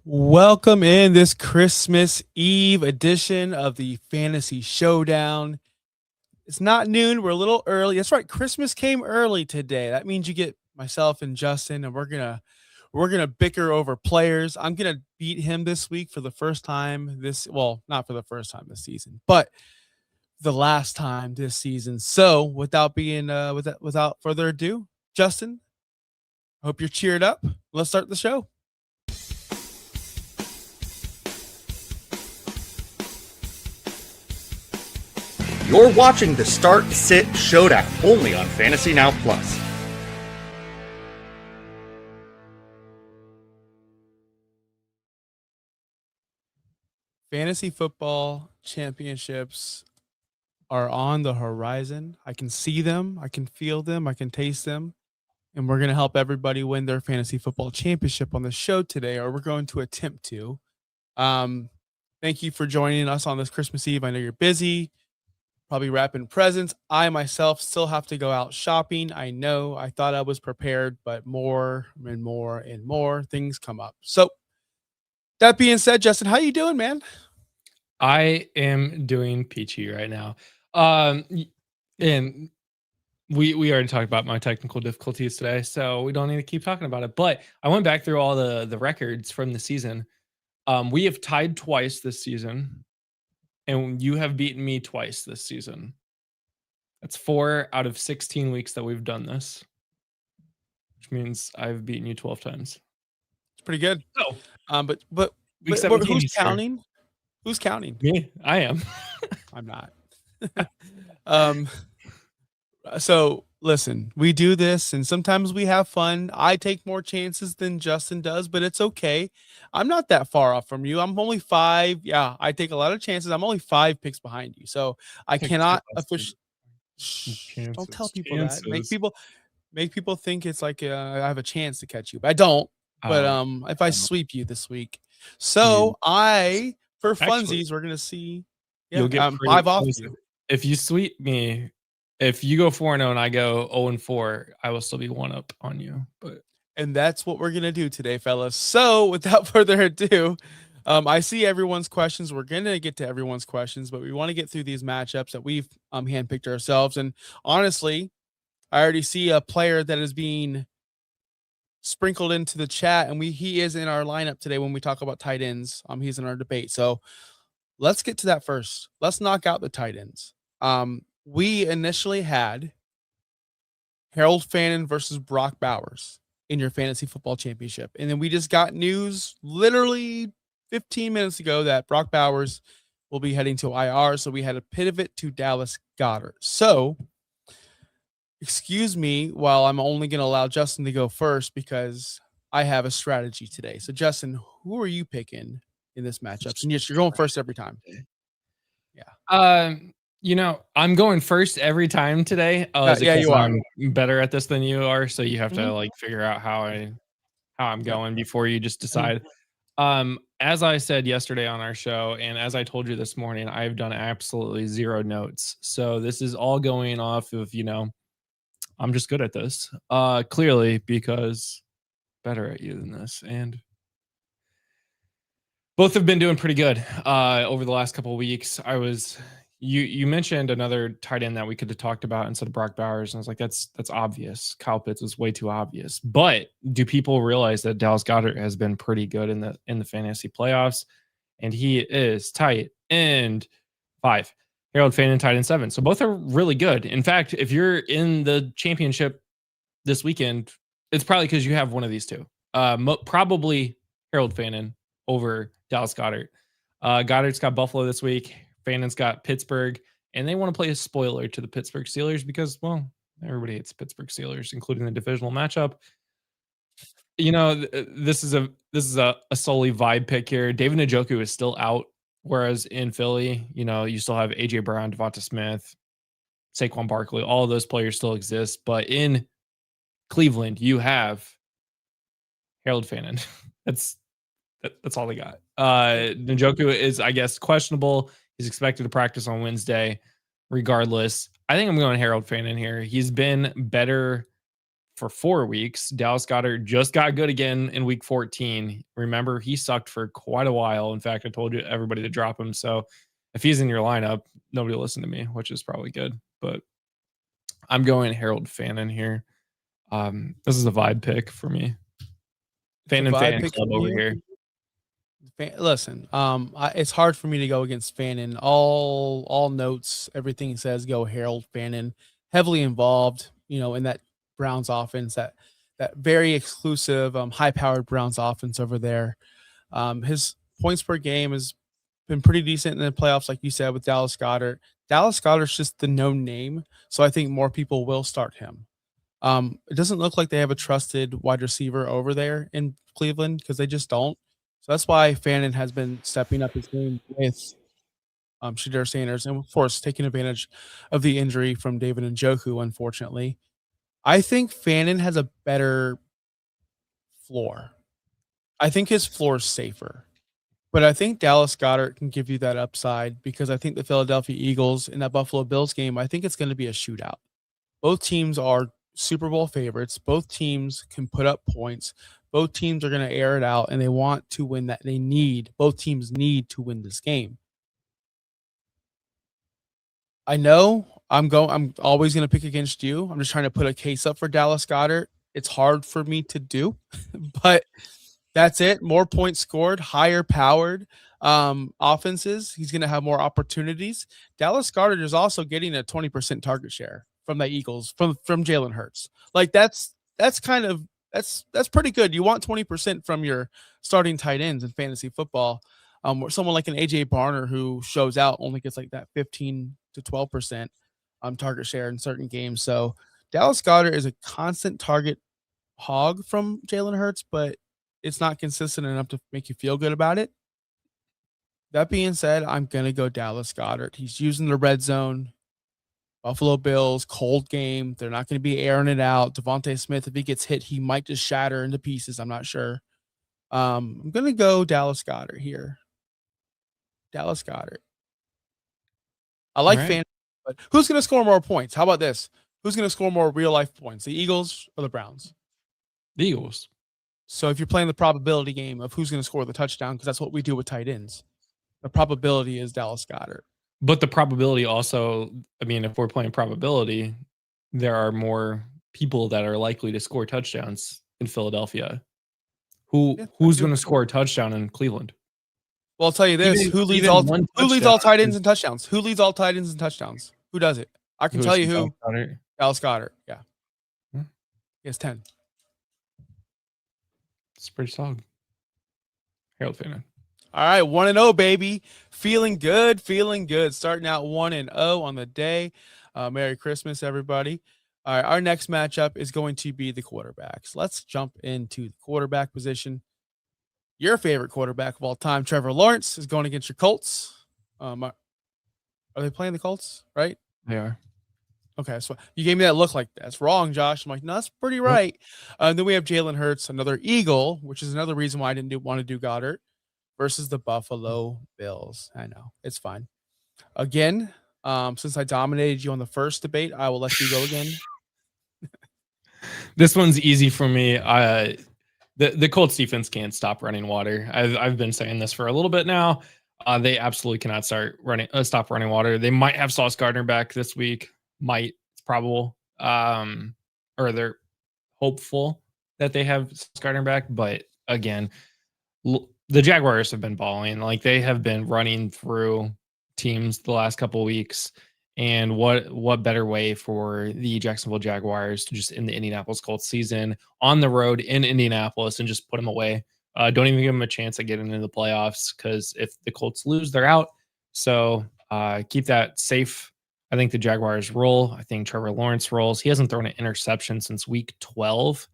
Welcome in this Christmas Eve edition of the Fantasy Showdown. It's not noon. We're a little early. That's right. Christmas came early today. That means you get myself and Justin, and we're gonna bicker over players. I'm gonna beat him this week for the first time not for the first time this season, but the last time this season. So without further ado, Justin, I hope you're cheered up. Let's start the show. You're watching the Start Sit Showdown only on Fantasy Now Plus. Fantasy football championships are on the horizon. I can see them, I can feel them, I can taste them. And we're going to help everybody win their fantasy football championship on the show today, or we're going to attempt to. Thank you for joining us on this Christmas Eve. I know you're busy, probably wrapping presents. I myself still have to go out shopping. I know I thought I was prepared, but more and more and more things come up. So that being said, Justin, how you doing, man? I am doing peachy right now. And we already talked about my technical difficulties today, so we don't need to keep talking about it. But I went back through all the records from the season. We have tied twice this season, and you have beaten me twice this season. That's 4 out of 16 weeks that we've done this, which means I've beaten you 12 times. It's pretty good. Oh, But who's counting? Who's counting? Me. I am. I'm not. So listen, we do this and sometimes we have fun. I take more chances than Justin does, but it's okay. I'm not that far off from you. I'm only 5. Yeah, I take a lot of chances. I'm only 5 picks behind you. So I cannot officially don't tell people that. Make people think it's like I have a chance to catch you. But I don't. But if I sweep you this week. So for funsies, we're gonna see. Yeah, you'll get 5 off you. If you sweep me, if you go 4-0 and I go 0-4, I will still be 1 up on you. And that's what we're gonna do today, fellas. So without further ado, I see everyone's questions. We're gonna get to everyone's questions, but we want to get through these matchups that we've handpicked ourselves. And honestly, I already see a player that is being sprinkled into the chat, and he is in our lineup today when we talk about tight ends. He's in our debate. So let's get to that first. Let's knock out the tight ends. We initially had Harold Fannin versus Brock Bowers in your fantasy football championship. And then we just got news literally 15 minutes ago that Brock Bowers will be heading to IR. So we had to pivot to Dallas Goedert. So excuse me while I'm only going to allow Justin to go first because I have a strategy today. So Justin, who are you picking in this matchup? And yes, you're going first every time. Yeah. I'm going first every time today. You are. I'm better at this than you are, so you have to figure out how I'm going before you just decide. As I said yesterday on our show, and as I told you this morning, I've done absolutely 0 notes. So this is all going off of, I'm just good at this. Clearly, because better at you than this. And both have been doing pretty good over the last couple of weeks. You mentioned another tight end that we could have talked about instead of Brock Bowers, and I was like, that's obvious. Kyle Pitts was way too obvious. But do people realize that Dallas Goedert has been pretty good in the fantasy playoffs, and he is tight end 5. Harold Fannin tight end 7. So both are really good. In fact, if you're in the championship this weekend, it's probably because you have one of these two. Probably Harold Fannin over Dallas Goedert. Goddard's got Buffalo this week. Fannin's got Pittsburgh, and they want to play a spoiler to the Pittsburgh Steelers because, well, everybody hates Pittsburgh Steelers, including the divisional matchup. This is a solely vibe pick here. David Njoku is still out, whereas in Philly, you still have AJ Brown, Devonta Smith, Saquon Barkley. All of those players still exist, but in Cleveland, you have Harold Fannin. That's all they got. Njoku is, I guess, questionable. He's expected to practice on Wednesday. Regardless, I think I'm going Harold Fannin here. He's been better for 4 weeks. Dallas Goedert just got good again in week 14. Remember, he sucked for quite a while. In fact, I told you everybody to drop him. So if he's in your lineup, nobody will listen to me, which is probably good. But I'm going Harold Fannin here. This is a vibe pick for me. Fannin fan club over here. Listen, it's hard for me to go against Fannin. All notes, everything says go Harold Fannin. Heavily involved, in that Browns offense, that very exclusive, high-powered Browns offense over there. His points per game has been pretty decent in the playoffs, like you said, with Dallas Goedert. Dallas Goedert's just the known name, so I think more people will start him. It doesn't look like they have a trusted wide receiver over there in Cleveland because they just don't. So that's why Fannin has been stepping up his game with Shedeur Sanders, and of course taking advantage of the injury from David Njoku, unfortunately. I think Fannin has a better floor. I think his floor is safer. But I think Dallas Goedert can give you that upside because I think the Philadelphia Eagles in that Buffalo Bills game, I think it's going to be a shootout. Both teams are Super Bowl favorites. Both teams can put up points. Both teams are going to air it out, and they want to win that. Both teams need to win this game. I know I'm always going to pick against you. I'm just trying to put a case up for Dallas Goedert. It's hard for me to do, but that's it. More points scored, higher powered offenses. He's going to have more opportunities. Dallas Goedert is also getting a 20% target share from the Eagles, from Jalen Hurts. Like that's pretty good. You want 20% from your starting tight ends in fantasy football. Someone like an AJ Barner who shows out only gets like that 15 to 12% target share in certain games. So Dallas Goedert is a constant target hog from Jalen Hurts, but it's not consistent enough to make you feel good about it. That being said, I'm going to go Dallas Goedert. He's using the red zone. Buffalo Bills, cold game. They're not going to be airing it out. Devontae Smith, if he gets hit, he might just shatter into pieces. I'm not sure. I'm going to go Dallas Goedert here. Dallas Goedert. I like Fannin, but who's going to score more points? How about this? Who's going to score more real-life points, the Eagles or the Browns? The Eagles. So if you're playing the probability game of who's going to score the touchdown, because that's what we do with tight ends, the probability is Dallas Goedert. But the probability also, I mean, if we're playing probability, there are more people that are likely to score touchdowns in Philadelphia. Who's going to score a touchdown in Cleveland? Well, I'll tell you this: who leads all tight ends in touchdowns? Who leads all tight ends in touchdowns? Who does it? I can tell you who. Dallas Goedert. Yeah, he has 10. It's pretty solid. Harold Fannin. All right, 1-0, baby. Feeling good. Starting out 1-0 on the day. Merry Christmas, everybody. All right, our next matchup is going to be the quarterbacks. Let's jump into the quarterback position. Your favorite quarterback of all time, Trevor Lawrence, is going against your Colts. Are they playing the Colts, right? They are. Okay, so you gave me that look like that's wrong, Josh. I'm like, no, that's pretty right. Then we have Jalen Hurts, another Eagle, which is another reason why I didn't want to do Goddard, versus the Buffalo Bills. I know, it's fine. Again, since I dominated you on the first debate, I will let you go again. This one's easy for me. The Colts defense can't stop running water. I've been saying this for a little bit now. They absolutely cannot stop running water. They might have Sauce Gardner back this week. It's probable. Or they're hopeful that they have Sauce Gardner back. But again, the Jaguars have been balling. Like, they have been running through teams the last couple of weeks. And what better way for the Jacksonville Jaguars to just end the Indianapolis Colts season on the road in Indianapolis and just put them away? Don't even give them a chance at getting into the playoffs, because if the Colts lose, they're out. So keep that safe. I think the Jaguars roll. I think Trevor Lawrence rolls. He hasn't thrown an interception since week 12,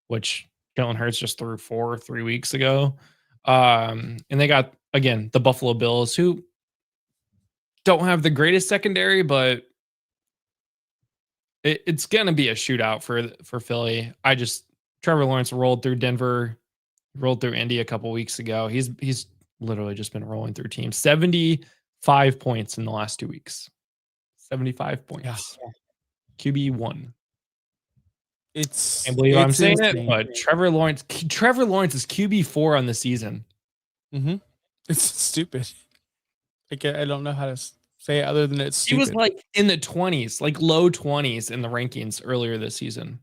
which Jalen Hurts just threw 3 weeks ago. And they got, again, the Buffalo Bills, who don't have the greatest secondary, but it's going to be a shootout for Philly. Trevor Lawrence rolled through Denver, rolled through Indy a couple weeks ago. He's literally just been rolling through teams. 75 points in the last 2 weeks. 75 points. Yeah. QB1. It's Can't believe I'm saying insane. it, but Trevor Lawrence is QB4 on the season. It's stupid. I don't know how to say it other than it's stupid. He was like in the 20s, like low 20s in the rankings earlier this season.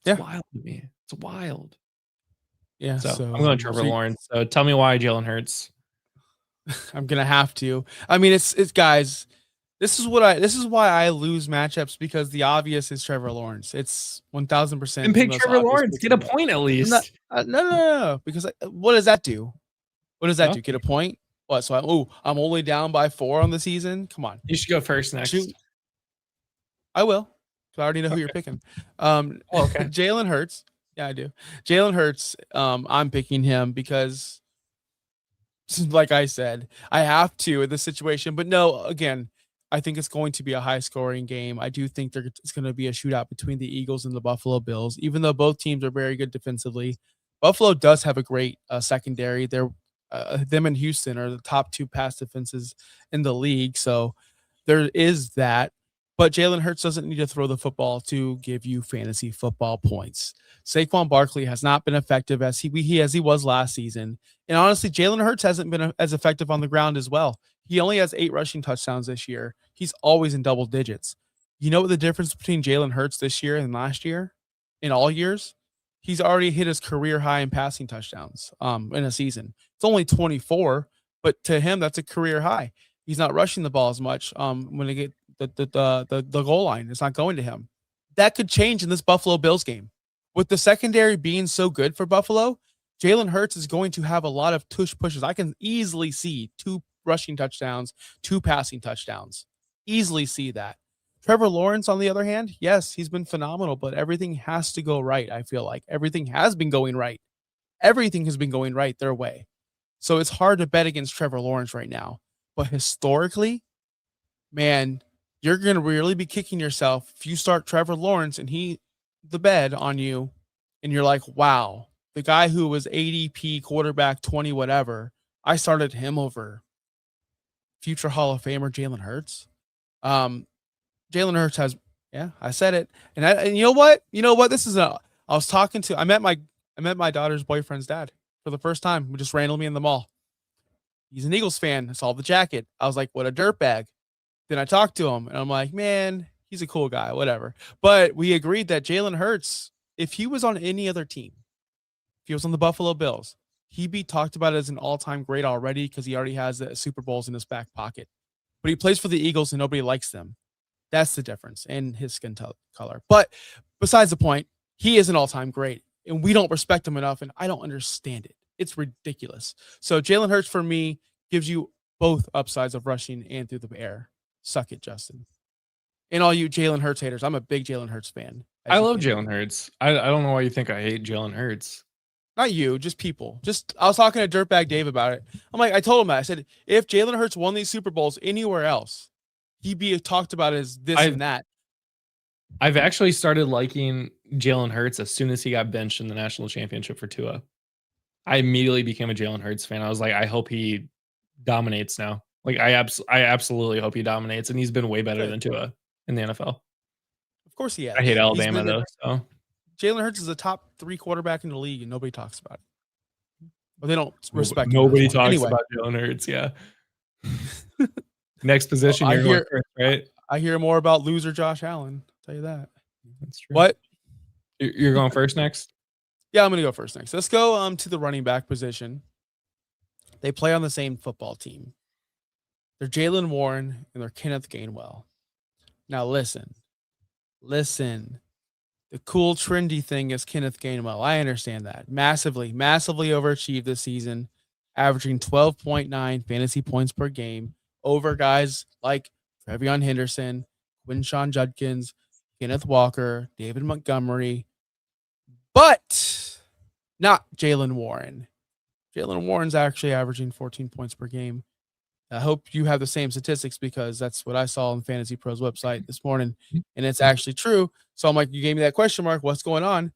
It's wild to me. It's wild. Yeah. So I'm going Trevor Lawrence. So tell me why Jalen Hurts. I'm gonna have to. I mean, it's guys. This is why I lose matchups, because the obvious is Trevor Lawrence. It's 1000%. And pick Trevor Lawrence. Get a point at least. No. Because what does that do? What does that do? Get a point? What? So I'm only down by 4 on the season. Come on. You should go first next. I will. I already know who you're picking. Okay. Jalen Hurts. Yeah, I do. Jalen Hurts. I'm picking him because, like I said, I have to in this situation. But no, again, I think it's going to be a high-scoring game. I do think it's going to be a shootout between the Eagles and the Buffalo Bills, even though both teams are very good defensively. Buffalo does have a great secondary. Them and Houston are the top 2 pass defenses in the league, so there is that. But Jalen Hurts doesn't need to throw the football to give you fantasy football points. Saquon Barkley has not been effective as he was last season. And honestly, Jalen Hurts hasn't been as effective on the ground as well. He only has 8 rushing touchdowns this year. He's always in double digits. You know what the difference between Jalen Hurts this year and last year? In all years? He's already hit his career high in passing touchdowns in a season. It's only 24, but to him, that's a career high. He's not rushing the ball as much when they get the goal line. It's not going to him. That could change in this Buffalo Bills game. With the secondary being so good for Buffalo, Jalen Hurts is going to have a lot of tush pushes. I can easily see 2 rushing touchdowns, 2 passing touchdowns. Easily see that. Trevor Lawrence, on the other hand, yes, he's been phenomenal, but everything has to go right. I feel like everything has been going right. Everything has been going right their way. So it's hard to bet against Trevor Lawrence right now. But historically, man, you're going to really be kicking yourself if you start Trevor Lawrence and the bed on you, and you're like, wow, the guy who was ADP quarterback 20 whatever, I started him over future Hall of Famer Jalen Hurts. Jalen Hurts has, I said it. And you know what? I met my daughter's boyfriend's dad for the first time. We just randomly in the mall. He's an Eagles fan. I saw the jacket. I was like, what a dirtbag. Then I talked to him and I'm like, man, he's a cool guy, whatever. But we agreed that Jalen Hurts, if he was on any other team, if he was on the Buffalo Bills, he'd be talked about as an all-time great already because he already has the Super Bowls in his back pocket. But he plays for the Eagles and nobody likes them. That's the difference in his skin color. But besides the point, he is an all-time great, and we don't respect him enough, and I don't understand it. It's ridiculous. So Jalen Hurts, for me, gives you both upsides of rushing and through the air. Suck it, Justin. And all you Jalen Hurts haters, I'm a big Jalen Hurts fan. I love Jalen Hurts. I don't know why you think I hate Jalen Hurts. Not you, just people. I was talking to Dirtbag Dave about it. I told him that. I said, if Jalen Hurts won these Super Bowls anywhere else, he'd be talked about as this and that. I've actually started liking Jalen Hurts as soon as he got benched in the national championship for Tua. I immediately became a Jalen Hurts fan. I was like, I hope he dominates now. Like, I absolutely hope he dominates, and he's been way better than Tua in the NFL. Of course he has. I hate Alabama though. So Jalen Hurts is a top 3 quarterback in the league, and nobody talks about it. But they don't respect. Nobody talks about Jalen Hurts. Yeah. Next position, you're going first, right? I hear more about loser Josh Allen. I'll tell you that. That's true. What? You're going first next? Yeah, I'm going to go first next. Let's go to the running back position. They play on the same football team. They're Jaylen Warren and they're Kenneth Gainwell. Now listen. The cool, trendy thing is Kenneth Gainwell. I understand that. Massively overachieved this season, averaging 12.9 fantasy points per game over guys like Trevion Henderson, Quinshawn Judkins, Kenneth Walker, David Montgomery, but not Jaylen Warren. Jaylen Warren's actually averaging 14 points per game. I hope you have the same statistics because that's what I saw on Fantasy Pros website this morning, and it's actually true. So I'm like, you gave me that question mark. What's going on?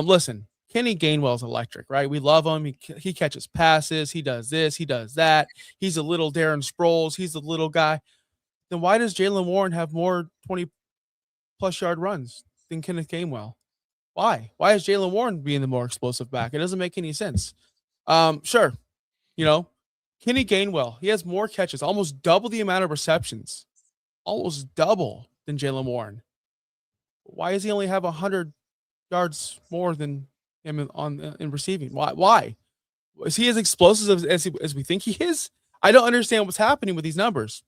Listen, Kenny Gainwell's electric, right? We love him. He catches passes. He does this. He does that. He's a little Darren Sproles. He's a little guy. Then why does Jaylen Warren have more 20-plus yard runs than Kenneth Gainwell? Why? Why is Jaylen Warren being the more explosive back? It doesn't make any sense. Sure, you know, Kenny Gainwell, he has more catches, almost double the amount of receptions, almost double than Jaylen Warren. Why does he only have 100 yards more than him in receiving? Why? Is he as explosive as we think he is? I don't understand what's happening with these numbers.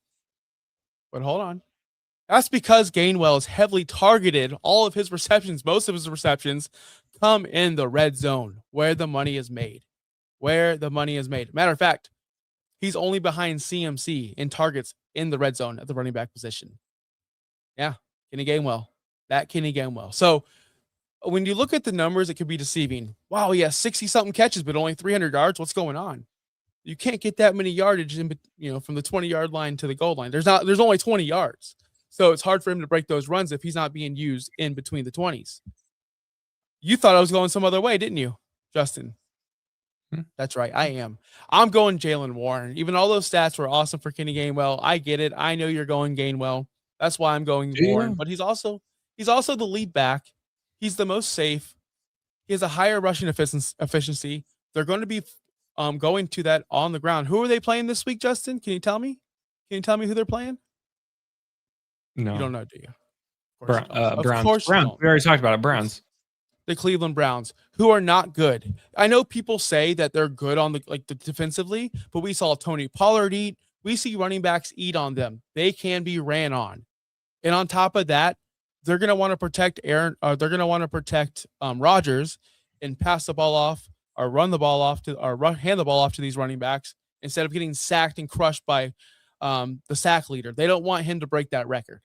But hold on. That's because Gainwell is heavily targeted. All of his receptions, most of his receptions, come in the red zone where the money is made. Where the money is made. Matter of fact, he's only behind CMC in targets in the red zone at the running back position. Yeah, Kenny Gainwell. That Kenny Gainwell. So when you look at the numbers, it could be deceiving. Wow, he has 60-something catches, but only 300 yards. What's going on? You can't get that many yardage in, from the 20-yard line to the goal line. There's only 20 yards. So it's hard for him to break those runs if he's not being used in between the 20s. You thought I was going some other way, didn't you, Justin? That's right. I am. I'm going Jaylen Warren. Even all those stats were awesome for Kenny Gainwell. I get it. I know you're going Gainwell. That's why I'm going Warren. But he's also the lead back. He's the most safe. He has a higher rushing efficiency. They're going to be going to that on the ground. Who are they playing this week, Justin? Can you tell me? Can you tell me who they're playing? No. You don't know, do you? Browns. Of course Browns. We already talked about it. Browns. The Cleveland Browns, who are not good. I know people say that they're good on the defensively, but we saw Tony Pollard eat. We see running backs eat on them. They can be ran on. And on top of that, they're going to want to protect they're going to want to protect Rodgers and pass the ball off or run the ball off hand the ball off to these running backs instead of getting sacked and crushed by the sack leader. They don't want him to break that record.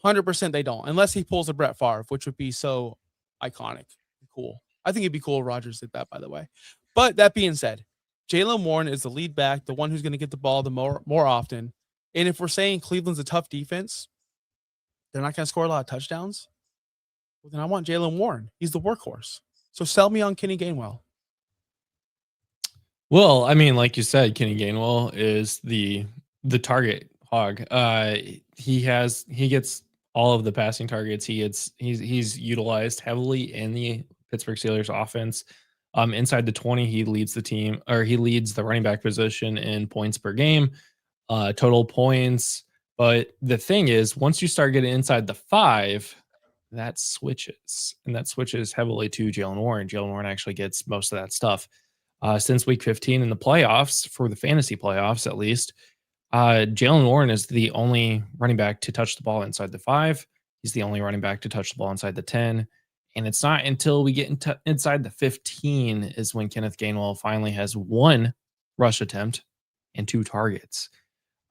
100% they don't, unless he pulls a Brett Favre, which would be so iconic. Cool. I think it'd be cool if Rodgers did that, by the way. But that being said, Jaylen Warren is the lead back, the one who's going to get the ball the more often. And if we're saying Cleveland's a tough defense, they're not going to score a lot of touchdowns, well, then I want Jaylen Warren. He's the workhorse. So sell me on Kenny Gainwell. Well, I mean, like you said, Kenny Gainwell is the target hog. He gets all of the passing targets. He's utilized heavily in the Pittsburgh Steelers offense. Inside the 20, he leads the team, or he leads the running back position in points per game, total points. But the thing is, once you start getting inside the 5, that switches, and that switches heavily to Jaylen Warren. Jaylen Warren actually gets most of that stuff. Since week 15 in the playoffs, for the fantasy playoffs at least, Jaylen Warren is the only running back to touch the ball inside the 5. He's the only running back to touch the ball inside the 10. And it's not until we get inside the 15 is when Kenneth Gainwell finally has 1 rush attempt and 2 targets.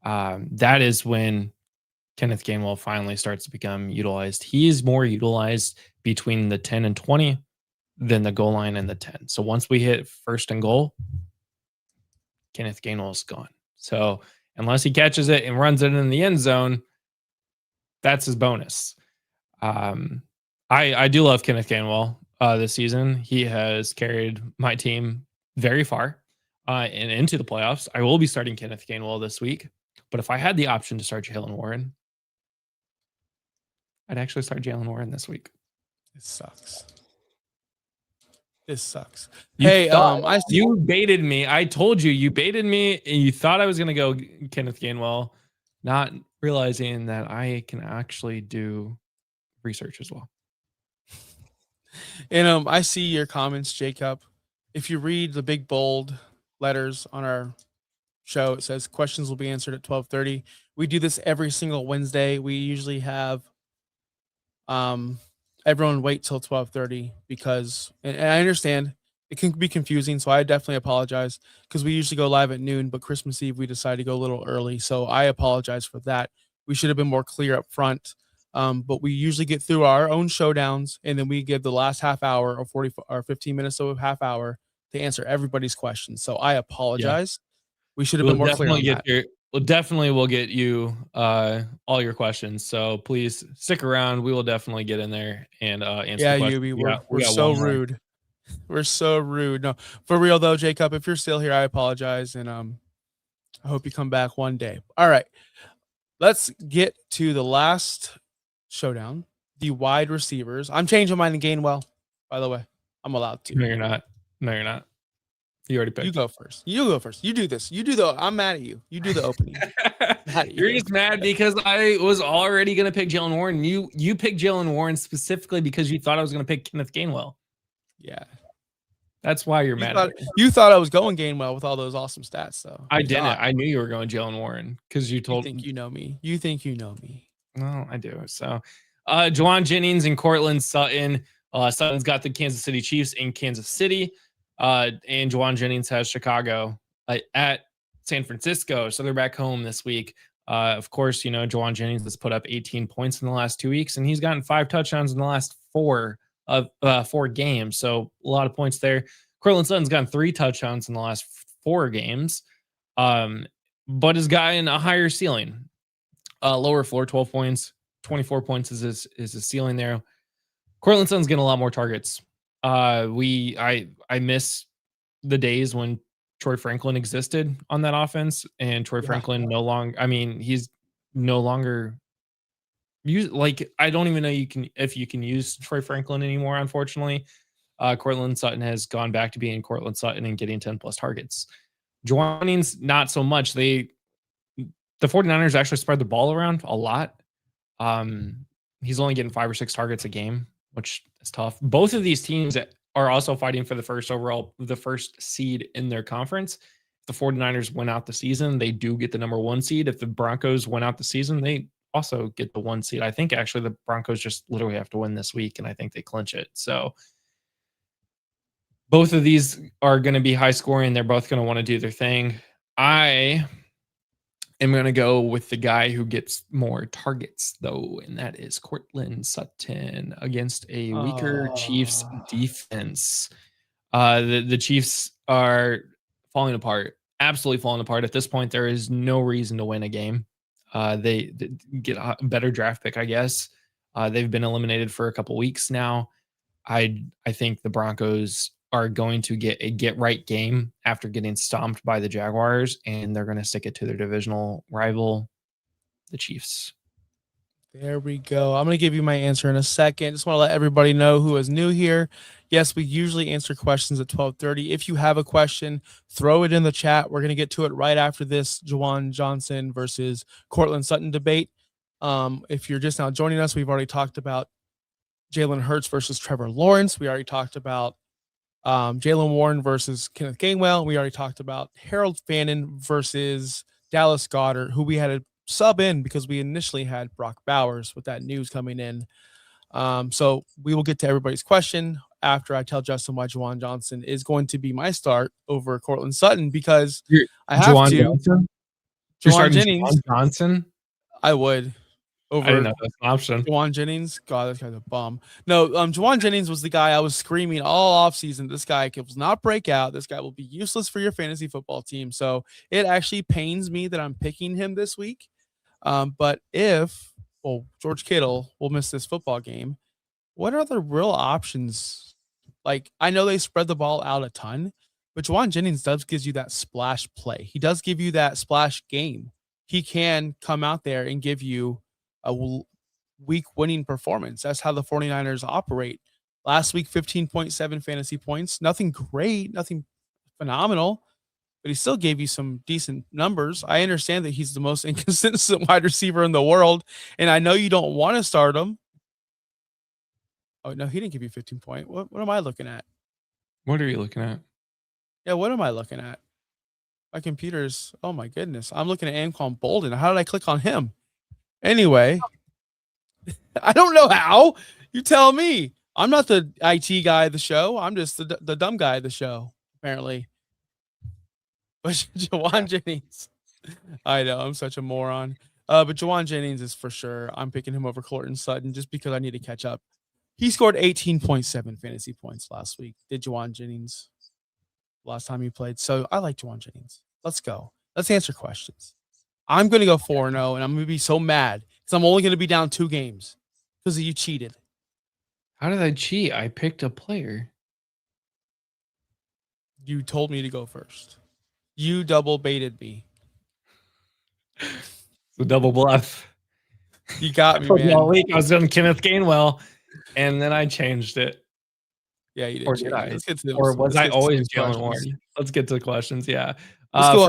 That is when Kenneth Gainwell finally starts to become utilized. He's more utilized between the 10 and 20 than the goal line and the 10. So once we hit first and goal, Kenneth Gainwell is gone. So unless he catches it and runs it in the end zone, that's his bonus. I do love Kenneth Gainwell this season. He has carried my team very far and into the playoffs. I will be starting Kenneth Gainwell this week. But if I had the option to start Jaylen Warren, I'd actually start Jaylen Warren this week. It sucks. This sucks. You baited me. I told you baited me, and you thought I was going to go Kenneth Gainwell, not realizing that I can actually do research as well. And I see your comments, Jacob. If you read the big bold letters on our show, it says questions will be answered at 12:30. We do this every single Wednesday. We usually have everyone wait till 12:30 because, and I understand it can be confusing, so I definitely apologize because we usually go live at noon, but Christmas Eve we decided to go a little early, so I apologize for that. We should have been more clear up front, but we usually get through our own showdowns, and then we give the last half hour or 40 or 15 minutes of a half hour to answer everybody's questions. So I apologize. Yeah. We should have been more clear on that. We'll get you all your questions. So please stick around. We will definitely get in there and answer. Yeah, Yubi, we're so rude. We're so rude. No, for real though, Jacob, if you're still here, I apologize, and I hope you come back one day. All right, let's get to the last showdown. The wide receivers. I'm changing mine to Gainwell. By the way, I'm allowed to. No, you're not. No, you're not. You already picked. You go first. You go first. You do this. You do the. I'm mad at you. You do the opening. You're just mad because I was already gonna pick Jalen Warren. You picked Jalen Warren specifically because you thought I was gonna pick Kenneth Gainwell. Yeah. That's why you're mad at me. You thought I was going Gainwell with all those awesome stats, though. I didn't. I knew you were going Jalen Warren because you told. You think you know me. You think you know me. No, I do. So, Jauan, Jennings, and Courtland, Sutton. Sutton's got the Kansas City Chiefs in Kansas City, and Jauan Jennings has Chicago at San Francisco. So they're back home this week. Of course, you know Jauan Jennings has put up 18 points in the last 2 weeks, and he's gotten 5 touchdowns in the last 4 games. So a lot of points there. Courtland Sutton's gotten 3 touchdowns in the last 4 games, but has gotten a higher ceiling. Lower floor, 12 points, 24 points is his ceiling there. Courtland Sutton's getting a lot more targets. I miss the days when Troy Franklin existed on that offense, and Troy Franklin no longer. I mean, he's no longer use. Like, I don't even know if you can use Troy Franklin anymore. Unfortunately, Courtland Sutton has gone back to being Courtland Sutton and getting 10 plus targets. Jauan's not so much. The 49ers actually spread the ball around a lot. He's only getting 5 or 6 targets a game, which is tough. Both of these teams are also fighting for the first seed in their conference. If the 49ers win out the season, they do get the number 1 seed. If the Broncos win out the season, they also get the 1 seed. I think actually the Broncos just literally have to win this week, and I think they clinch it. So both of these are going to be high scoring. They're both going to want to do their thing. I am going to go with the guy who gets more targets, though, and that is Courtland Sutton against a weaker Chiefs defense. The Chiefs are falling apart, absolutely falling apart. At this point, there is no reason to win a game. They get a better draft pick, I guess. They've been eliminated for a couple weeks now. I think the Broncos are going to get a get-right game after getting stomped by the Jaguars, and they're going to stick it to their divisional rival, the Chiefs. There we go. I'm going to give you my answer in a second. Just want to let everybody know who is new here. Yes, we usually answer questions at 12:30. If you have a question, throw it in the chat. We're going to get to it right after this Jauan Johnson versus Courtland Sutton debate. If you're just now joining us, we've already talked about Jalen Hurts versus Trevor Lawrence. We already talked about Jalen Warren versus Kenneth Gainwell. We already talked about Harold Fannin versus Dallas Goedert, who we had to sub in because we initially had Brock Bowers with that news coming in. So we will get to everybody's question after I tell Justin why Jauan Johnson is going to be my start over Courtland Sutton, because I have Jauan to. Johnson? Jauan Jennings. Jauan Johnson? I would. Over I didn't know that's an option. Jauan Jennings. God, this guy's a bum. No, Jauan Jennings was the guy I was screaming all offseason. This guy will not break out. This guy will be useless for your fantasy football team. So it actually pains me that I'm picking him this week. But George Kittle will miss this football game, what are the real options? Like, I know they spread the ball out a ton, but Jauan Jennings gives you that splash play. He does give you that splash game. He can come out there and give you a week winning performance. That's how the 49ers operate. Last week, 15.7 fantasy points. Nothing great, nothing phenomenal, but he still gave you some decent numbers. I understand that he's the most inconsistent wide receiver in the world, and I know you don't want to start him. Oh, no, he didn't give you 15 points. What am I looking at? What are you looking at? Yeah, what am I looking at? My computer's, oh my goodness. I'm looking at Anquan Bolden. How did I click on him? Anyway, I don't know how. You tell me. I'm not the IT guy of the show. I'm just the dumb guy of the show, apparently. But Jauan Jennings. I know, I'm such a moron. But Jauan Jennings is for sure. I'm picking him over Courtland Sutton just because I need to catch up. He scored 18.7 fantasy points last week. Did Jauan Jennings last time he played? So I like Jauan Jennings. Let's go. Let's answer questions. I'm going to go 4-0, and I'm going to be so mad because I'm only going to be down 2 games because you cheated. How did I cheat? I picked a player. You told me to go first. You double baited me. It's a double bluff. You got me, man. All week I was doing Kenneth Gainwell, and then I changed it. Yeah, you did. Or Jamie. did I? Let's get to Or those. was Let's I get to always these Jalen questions. Warren? Let's get to the questions. Yeah. Let's go.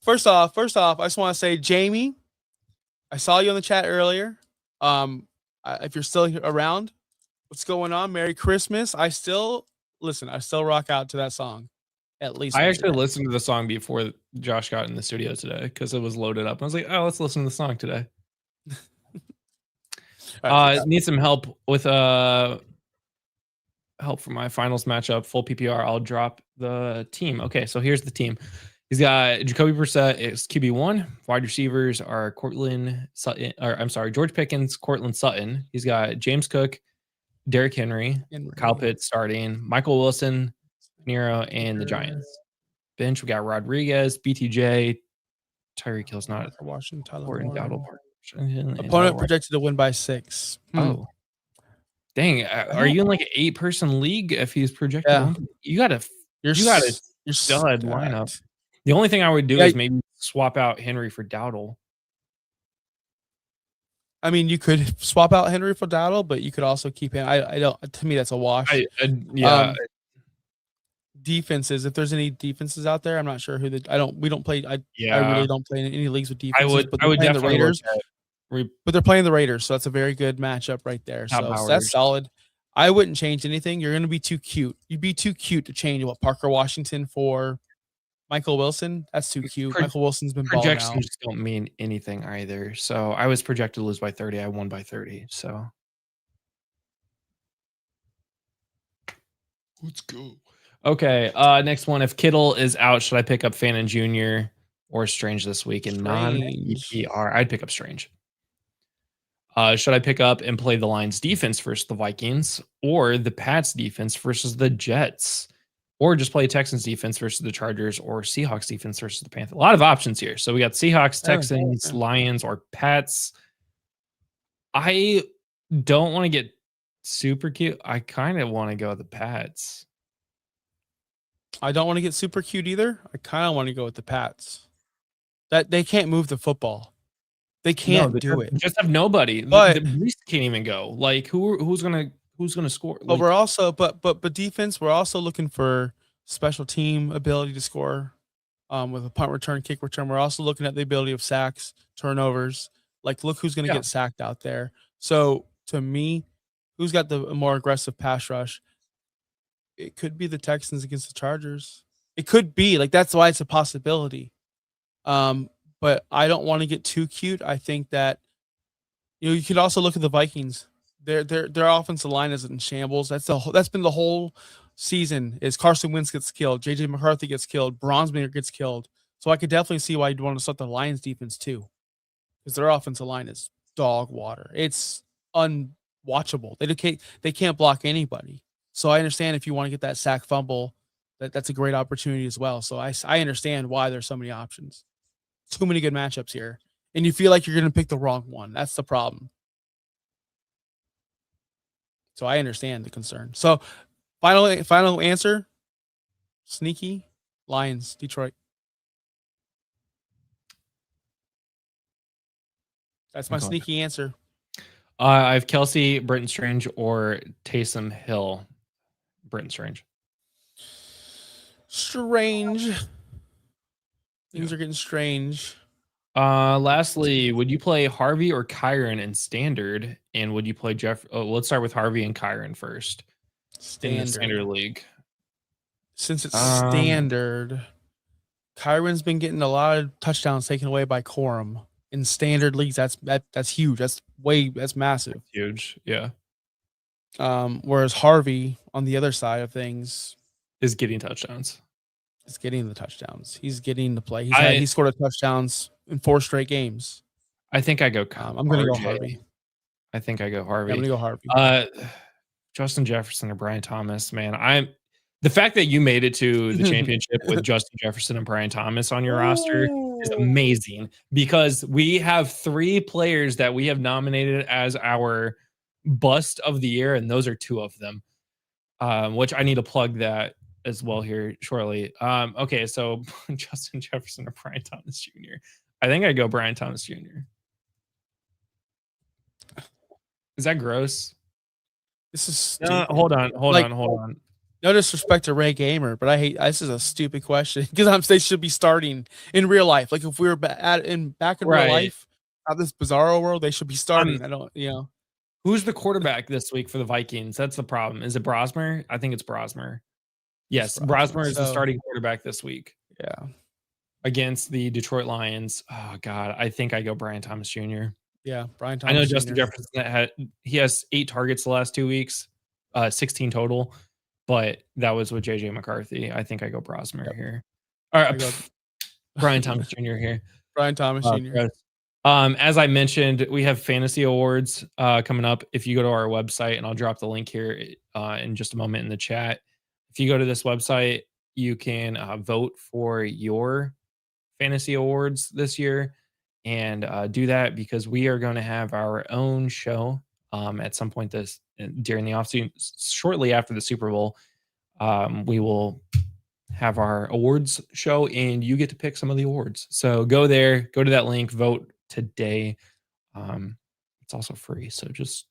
First, First off, I just want to say, Jamie, I saw you in the chat earlier. If you're still around, what's going on? Merry Christmas. I still rock out to that song. At least I once a actually day. listened to the song before Josh got in the studio today because it was loaded up. I was like, oh, let's listen to the song today. Need some help with help for my finals matchup, full PPR. I'll drop the team. Okay, so here's the team. He's got Jacoby Brissett is QB1. Wide receivers are Courtland Sutton, or I'm sorry, George Pickens, Courtland Sutton. He's got James Cook, Derrick Henry, Kyle Pitts starting, Michael Wilson, Nero, and the Giants. Bench, we got Rodriguez, BTJ, Tyreek Hill's not Washington, Tyler Dowdle. Opponent projected to win by 6. Oh. Dang, are you in like an 8-person league if he's projected? Yeah. You got a stud lineup. The only thing I would do is maybe swap out Henry for Dowdle. I mean, you could swap out Henry for Dowdle, but you could also keep him. I don't. To me, that's a wash. Defenses. If there's any defenses out there, I'm not sure who the. We don't play. I really don't play in any leagues with defenses. I would definitely the Raiders. But they're playing the Raiders, so that's a very good matchup right there. So that's solid. I wouldn't change anything. You're going to be too cute. You'd be too cute to change Parker Washington for Michael Wilson. That's too cute. Michael Wilson's been balling out. Projections don't mean anything either. So I was projected to lose by 30. I won by 30. So let's go. Okay. Next one. If Kittle is out, should I pick up Fannin Jr. or Strange this week in non-EPR? I'd pick up Strange. Should I pick up and play the Lions defense versus the Vikings or the Pats defense versus the Jets, or just play Texans defense versus the Chargers or Seahawks defense versus the Panthers? A lot of options here. So we got Seahawks, Texans, Lions, or Pats. I don't want to get super cute. I kind of want to go with the Pats. I don't want to get super cute either. I kind of want to go with the Pats. That they can't move the football. They can't do it. Just have nobody. But the Brees can't even go. Like who's gonna score? But we're also but defense. We're also looking for special team ability to score, with a punt return, kick return. We're also looking at the ability of sacks, turnovers. Like look who's gonna get sacked out there. So to me, who's got the more aggressive pass rush? It could be the Texans against the Chargers. It could be that's why it's a possibility. But I don't want to get too cute. I think that you could also look at the Vikings. Their offensive line is in shambles. That's been the whole season. Is Carson Wentz gets killed, JJ McCarthy gets killed, Bronsmayer gets killed. So I could definitely see why you'd want to start the Lions defense too, because their offensive line is dog water. It's unwatchable. They can't block anybody. So I understand if you want to get that sack fumble, that's a great opportunity as well. So I understand why there's so many options. Too many good matchups here, and you feel like you're going to pick the wrong one. That's the problem. So I understand the concern. So final answer, sneaky Lions, Detroit. That's my sneaky answer. I have Kelsey, Britton Strange, or Taysom Hill. Britton Strange. Strange. Things are getting strange. Lastly, would you play Harvey or Kyron in standard? And would you play Jeff? Oh, let's start with Harvey and Kyron first. In the standard league. Since it's standard, Kyron's been getting a lot of touchdowns taken away by Quorum. In standard leagues, that's huge. That's massive. That's huge, yeah. Whereas Harvey, on the other side of things, is getting touchdowns. He's getting the touchdowns. He's getting the play. He scored a touchdowns in 4 straight games. I think I go. I'm going to go Harvey. I think I go Harvey. Yeah, I'm going to go Harvey. Justin Jefferson or Brian Thomas, man. The fact that you made it to the championship with Justin Jefferson and Brian Thomas on your roster is amazing, because we have 3 players that we have nominated as our bust of the year, and those are 2 of them. Which I need to plug that as well here shortly. Okay, so Justin Jefferson or Brian Thomas Jr. I think I go Brian Thomas Jr. Is that gross? This is hold on. No disrespect to Ray Gamer, but this is a stupid question because they should be starting in real life. Like if we were back in real Right. life, out this bizarro world, they should be starting. Um, I don't, Who's the quarterback this week for the Vikings? That's the problem. Is it Brosmer? I think it's Brosmer. Yes, Brosmer is the starting quarterback this week. Yeah. Against the Detroit Lions. Oh God, I think I go Brian Thomas Jr. Yeah, Brian Thomas. I know Jr. Justin Jefferson he has 8 targets the last 2 weeks, 16 total, but that was with JJ McCarthy. I think I go Brosmer here. All right, Brian Thomas Jr. here. Brian Thomas Jr. As I mentioned, we have fantasy awards coming up. If you go to our website, and I'll drop the link here in just a moment in the chat. If you go to this website, you can vote for your fantasy awards this year, and do that because we are going to have our own show at some point during the offseason, shortly after the Super Bowl. We will have our awards show, and you get to pick some of the awards. So go there, go to that link, vote today. It's also free, so just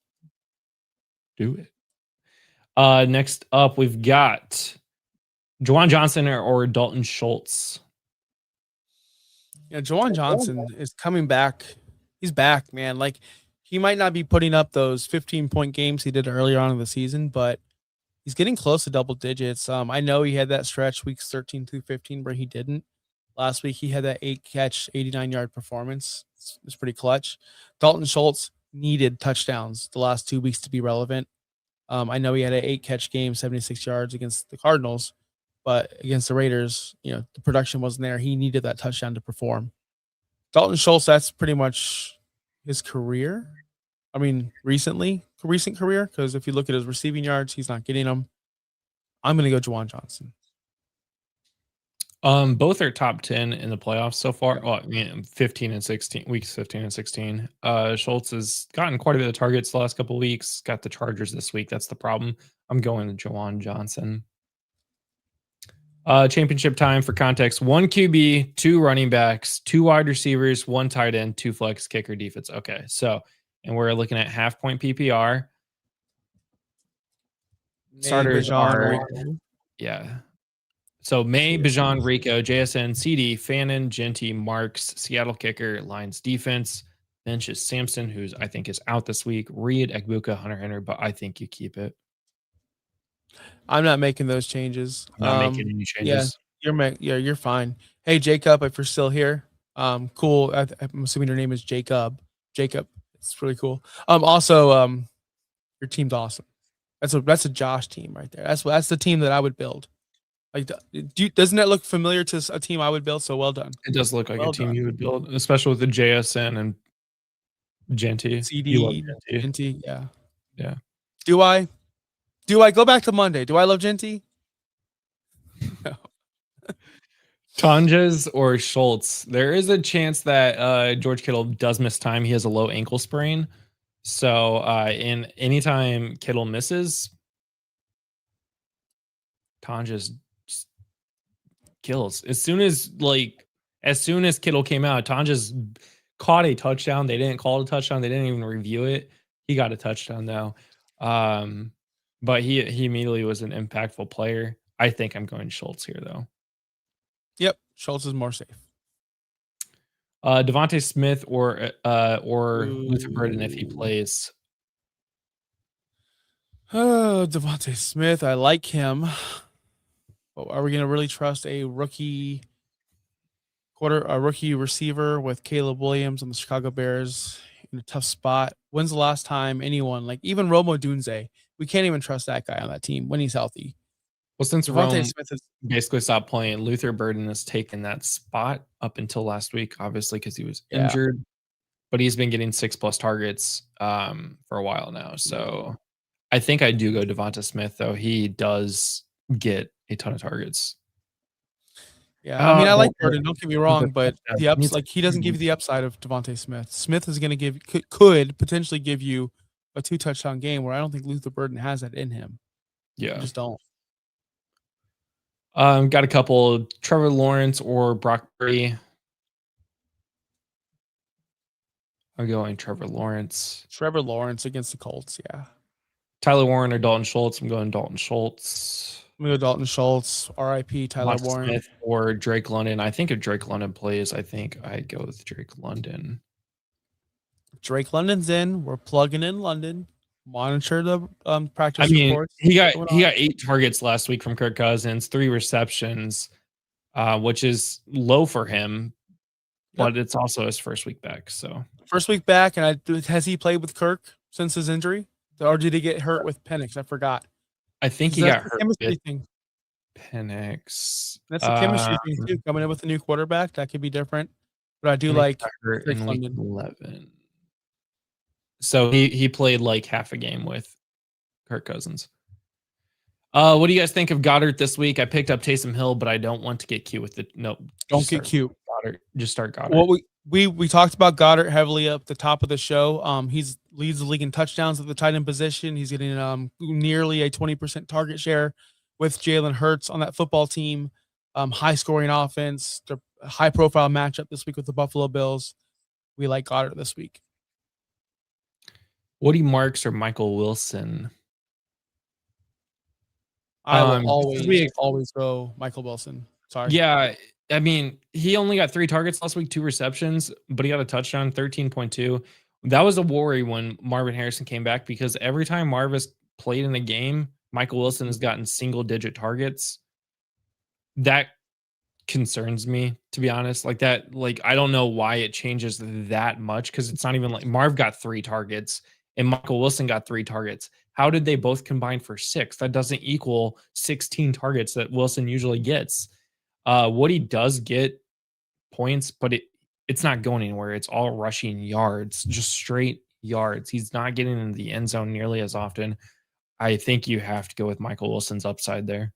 do it. Next up, we've got Jauan Johnson or Dalton Schultz. Yeah, Jauan Johnson is coming back. He's back, man. Like he might not be putting up those 15-point games he did earlier on in the season, but he's getting close to double digits. I know he had that stretch weeks 13 through 15 where he didn't. Last week he had that 8-catch, 89-yard performance. It's pretty clutch. Dalton Schultz needed touchdowns the last 2 weeks to be relevant. I know he had an 8-catch game, 76 yards against the Cardinals, but against the Raiders, the production wasn't there. He needed that touchdown to perform. Dalton Schultz, that's pretty much his career. I mean, recent career, because if you look at his receiving yards, he's not getting them. I'm going to go Jauan Johnson. Both are top 10 in the playoffs so far. Oh, 15 and 16 weeks, 15 and 16. Schultz has gotten quite a bit of targets the last couple of weeks. Got the Chargers this week. That's the problem. I'm going to Jauan Johnson. Championship time for context: 1 QB, 2 running backs, 2 wide receivers, 1 tight end, 2 flex, kicker, defense. Okay, so and we're looking at half-point PPR. Starters are So May, Bijan, Rico, JSN, CD, Fannin, Genty, Marks, Seattle kicker, Lions defense. Bench is Sampson, who's I think is out this week. Reed, Egbuka, Hunter Henry, but I think you keep it. I'm not making those changes. I'm not making any changes. Yeah, you're fine. Hey, Jacob, if you're still here, cool. I'm assuming your name is Jacob. Jacob, it's really cool. Also, your team's awesome. That's a Josh team right there. That's the team that I would build. Like, doesn't that look familiar to a team I would build? So well done. It does look like a team you would build, especially with the JSN and Genty. CD, Genty, yeah. Yeah. Do I go back to Monday? Do I love Genty? No. Tonjes or Schultz? There is a chance that George Kittle does miss time. He has a low ankle sprain. So in anytime Kittle misses, Tonjes kills. As soon as Kittle came out, Tonjes caught a touchdown. They didn't call it a touchdown. They didn't even review it. He got a touchdown though. But he immediately was an impactful player. I think I'm going Schultz here though. Yep, Schultz is more safe. Devontae Smith or Luther Burden if he plays. Oh, Devontae Smith, I like him. But are we going to really trust a rookie receiver with Caleb Williams on the Chicago Bears in a tough spot? When's the last time anyone, like even Romo Dunze, we can't even trust that guy on that team when he's healthy? Well, since Devontae Smith has basically stopped playing, Luther Burden has taken that spot up until last week, obviously because he was injured. But he's been getting 6+ targets for a while now. So I think I do go Devonta Smith, though. He does get a ton of targets. Yeah, I mean, I like Burden. Don't get me wrong, but he doesn't give you the upside of Devontae Smith. Smith is going to could potentially give you a 2-touchdown game, where I don't think Luther Burden has that in him. Yeah, I just don't. Got a couple: Trevor Lawrence or Brock Purdy. I'm going Trevor Lawrence. Trevor Lawrence against the Colts, yeah. Tyler Warren or Dalton Schultz. I'm going Dalton Schultz. I'm gonna go Dalton Schultz, R.I.P. Tyler Devonta Warren. Smith or Drake London. I think if Drake London plays, I think I'd go with Drake London. Drake London's in. We're plugging in London. Monitor the practice I mean, reports. he got 8 targets last week from Kirk Cousins, 3 receptions, which is low for him, but it's also his first week back. So first week back, and has he played with Kirk since his injury, or did he get hurt with Penix? I forgot. I think he got hurt with Penix. That's a chemistry thing too. Coming in with a new quarterback, that could be different. But I do like hurt in week 11. So he played like half a game with Kirk Cousins. What do you guys think of Goddard this week? I picked up Taysom Hill, but I don't want to get cute with it. No, don't get cute. Goddard. Just start Goddard. Well, we talked about Goddard heavily up the top of the show. He's leads the league in touchdowns at the tight end position. He's getting nearly a 20% target share with Jalen Hurts on that football team. High scoring offense, the high profile matchup this week with the Buffalo Bills. We like Goddard this week. Woody Marks or Michael Wilson? I will always go Michael Wilson. Sorry. Yeah, I mean, he only got 3 targets last week, 2 receptions, but he got a touchdown, 13.2. That was a worry when Marvin Harrison came back because every time Marvis played in a game, Michael Wilson has gotten single-digit targets. That concerns me, to be honest. Like that, like I don't know why it changes that much because it's not even like Marv got 3 targets and Michael Wilson got 3 targets. How did they both combine for 6? That doesn't equal 16 targets that Wilson usually gets. Woody does get points, but it's not going anywhere. It's all rushing yards, just straight yards. He's not getting into the end zone nearly as often. I think you have to go with Michael Wilson's upside there.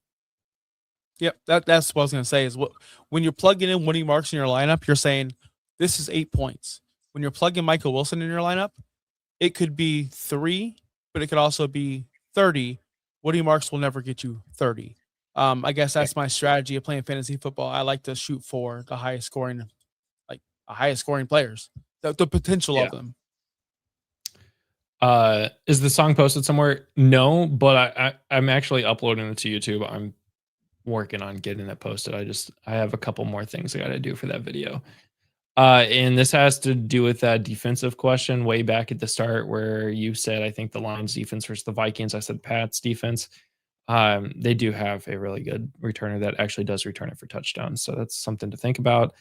Yep, that's what I was going to say is when you're plugging in Woody Marks in your lineup, you're saying this is 8 points. When you're plugging Michael Wilson in your lineup, it could be 3, but it could also be 30. Woody Marks will never get you 30. I guess that's my strategy of playing fantasy football. I like to shoot for the highest scoring players, the potential of them. Is the song posted somewhere? No, but I'm actually uploading it to YouTube. I'm working on getting it posted. I have a couple more things I got to do for that video. And this has to do with that defensive question way back at the start where you said, I think the Lions defense versus the Vikings. I said Pat's defense. They do have a really good returner that actually does return it for touchdowns. So that's something to think about.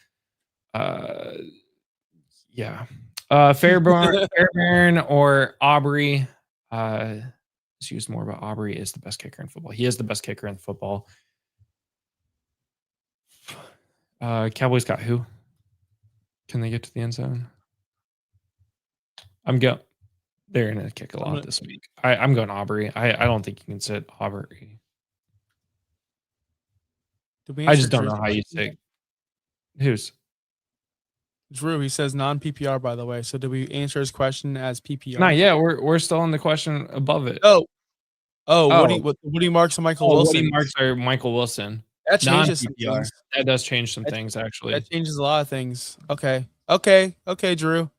Yeah. Fairbairn or Aubrey. Let's use more about Aubrey is the best kicker in football. He is the best kicker in football. Cowboys got who? Can they get to the end zone? They're going to kick a lot this week. I'm going Aubrey. I don't think you can sit Aubrey. I just don't know how you say who's. Drew, he says non-PPR, by the way. So did we answer his question as PPR? Not yet. We're still on the question above it. Woody Marks and Michael Wilson. Woody Marks or Michael Wilson. That changes some things. That does change some things, actually. That changes a lot of things. Okay, Drew.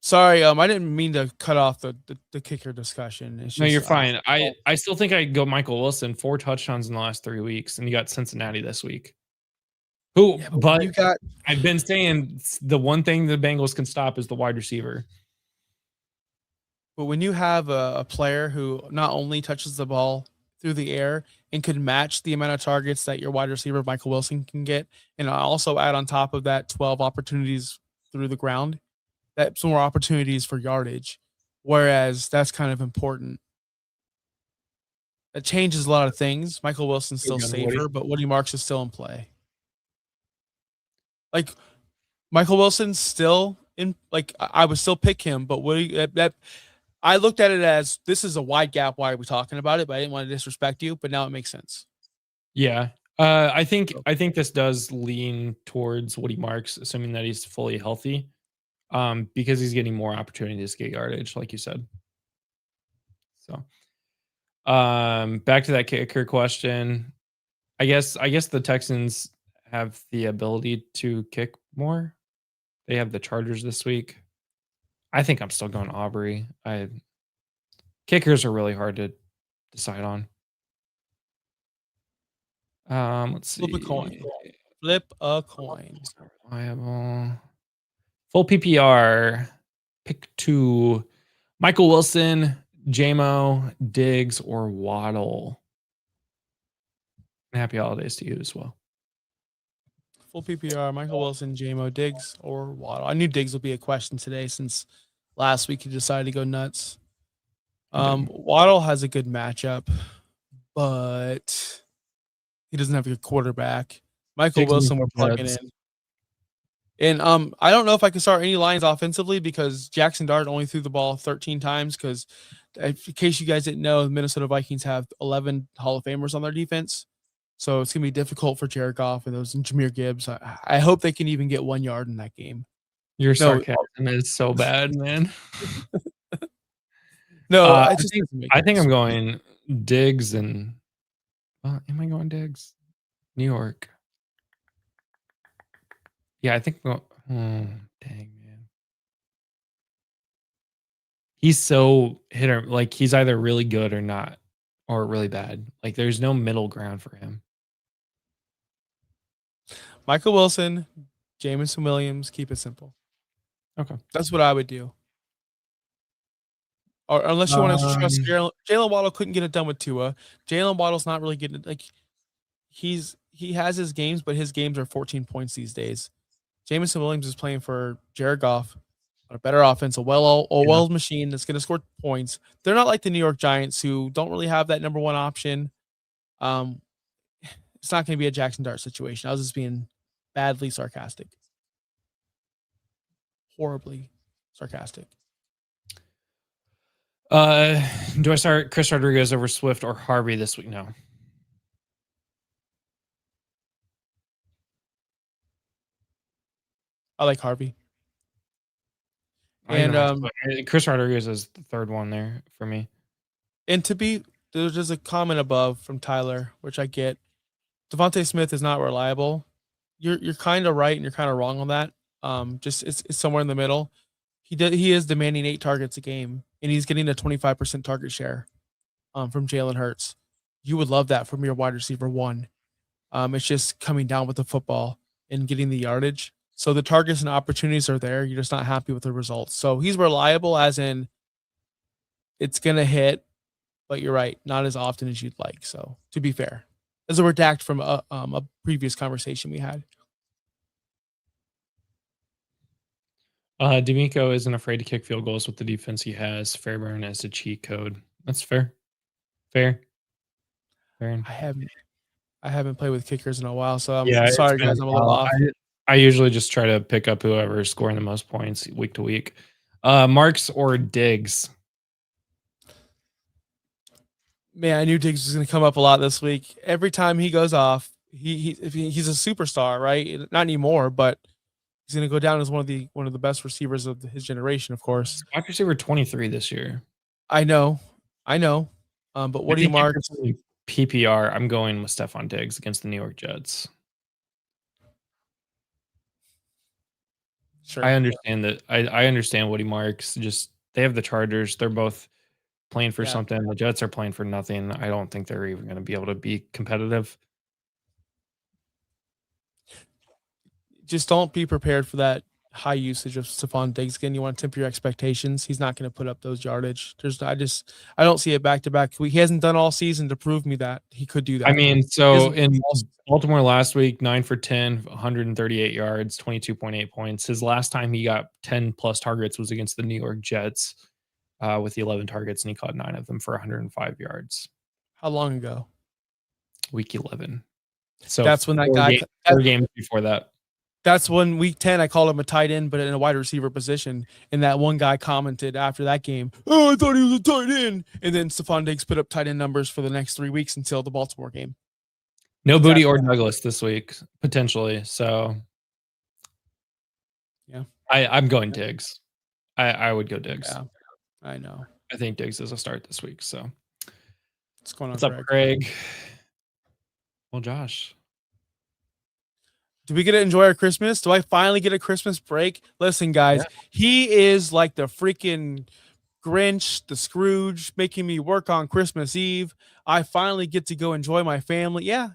Sorry, I didn't mean to cut off the kicker discussion. It's just, no, you're fine. I still think I'd go Michael Wilson. 4 touchdowns in the last 3 weeks, and you got Cincinnati this week. I've been saying the one thing the Bengals can stop is the wide receiver. But when you have a player who not only touches the ball through the air and could match the amount of targets that your wide receiver Michael Wilson can get, and also add on top of that 12 opportunities through the ground, that's more opportunities for yardage. Whereas that's kind of important. That changes a lot of things. Michael Wilson's still safer, but Woody Marks is still in play. Like Michael Wilson's still in. Like I would still pick him, but I looked at it as this is a wide gap. Why are we talking about it? But I didn't want to disrespect you. But now it makes sense. Yeah, I think this does lean towards Woody Marks, assuming that he's fully healthy, because he's getting more opportunities to get yardage, like you said. So, back to that kicker question. I guess the Texans have the ability to kick more. They have the Chargers this week. I think I'm still going Aubrey. Kickers are really hard to decide on. Let's see. Flip a coin. Flip a coin. Reliable. Full PPR. Pick 2. Michael Wilson, JMO, Diggs, or Waddle. And happy holidays to you as well. Full PPR, Michael Wilson, JMO, Diggs, or Waddle. I knew Diggs would be a question today since last week he decided to go nuts. Waddle has a good matchup, but he doesn't have a good quarterback. Michael Diggs Wilson, we're plugging Jets. in. And I don't know if I can start any Lions offensively because Jackson Dart only threw the ball 13 times because, in case you guys didn't know, the Minnesota Vikings have 11 Hall of Famers on their defense. So it's going to be difficult for Jared Goff and those and Jahmyr Gibbs. I hope they can even get 1 yard in that game. Your sarcasm is so bad, man. No, I think I'm going Diggs and am I going Diggs? New York. Yeah, I think dang, man. He's so he's either really good or not, or really bad. Like there's no middle ground for him. Michael Wilson, Jameson Williams, keep it simple. Okay. That's what I would do. Or unless you want to trust Jalen Waddle couldn't get it done with Tua. Jalen Waddle's not really getting it. He has his games, but his games are 14 points these days. Jameson Williams is playing for Jared Goff on a better offense, a well-oiled machine that's going to score points. They're not like the New York Giants who don't really have that number one option. It's not going to be a Jackson Dart situation. I was just being badly sarcastic. Horribly sarcastic. Do I start Chris Rodriguez over Swift or Harvey this week? No. I like Harvey. And Chris Rodriguez is the third one there for me. And there's just a comment above from Tyler, which I get. Devontae Smith is not reliable. You're kind of right and you're kind of wrong on that. Just it's somewhere in the middle. He is demanding 8 targets a game, and he's getting a 25% target share from Jalen Hurts. You would love that from your wide receiver 1. It's just coming down with the football and getting the yardage. So the targets and opportunities are there. You're just not happy with the results. So he's reliable as in it's going to hit, but you're right, not as often as you'd like. So to be fair, as a redact from a previous conversation we had. D'Amico isn't afraid to kick field goals with the defense he has. Fairbairn is a cheat code. That's fair. Fair. I haven't played with kickers in a while, so I'm sorry, guys. I'm a little off. I usually just try to pick up whoever is scoring the most points week to week. Marks or Diggs? Man, I knew Diggs was going to come up a lot this week. Every time he goes off, he's a superstar, right? Not anymore, but he's going to go down as one of the best receivers of his generation, of course. Wide receiver 23 this year. I know. But what do you mark? PPR, I'm going with Stephon Diggs against the New York Jets. Sure. I understand that. I understand what he marks. Just they have the Chargers. They're both playing for something. The Jets are playing for nothing. I don't think they're even going to be able to be competitive. Just don't be prepared for that high usage of Stephon Diggs. Again, you want to temper your expectations. He's not going to put up those yardage. I don't see it back to back. He hasn't done all season to prove me that he could do that. I mean, so in Baltimore last week, 9 for 10, 138 yards, 22.8 points. His last time he got 10 plus targets was against the New York Jets with the 11 targets, and he caught 9 of them for 105 yards. How long ago? Week 11. So that's when that guy. 4 games before that. That's when week 10, I called him a tight end, but in a wide receiver position. And that one guy commented after that game, "Oh, I thought he was a tight end." And then Stephon Diggs put up tight end numbers for the next 3 weeks until the Baltimore game. No Booty or Douglas this week, potentially. So, yeah, I'm going Diggs. I would go Diggs. Yeah, I know. I think Diggs is a start this week. So, what's going on? What's up, Craig? Well, Josh. Do we get to enjoy our Christmas? Do I finally get a Christmas break? Listen, guys, he is like the freaking Grinch, the Scrooge, making me work on Christmas Eve. I finally get to go enjoy my family. Yeah.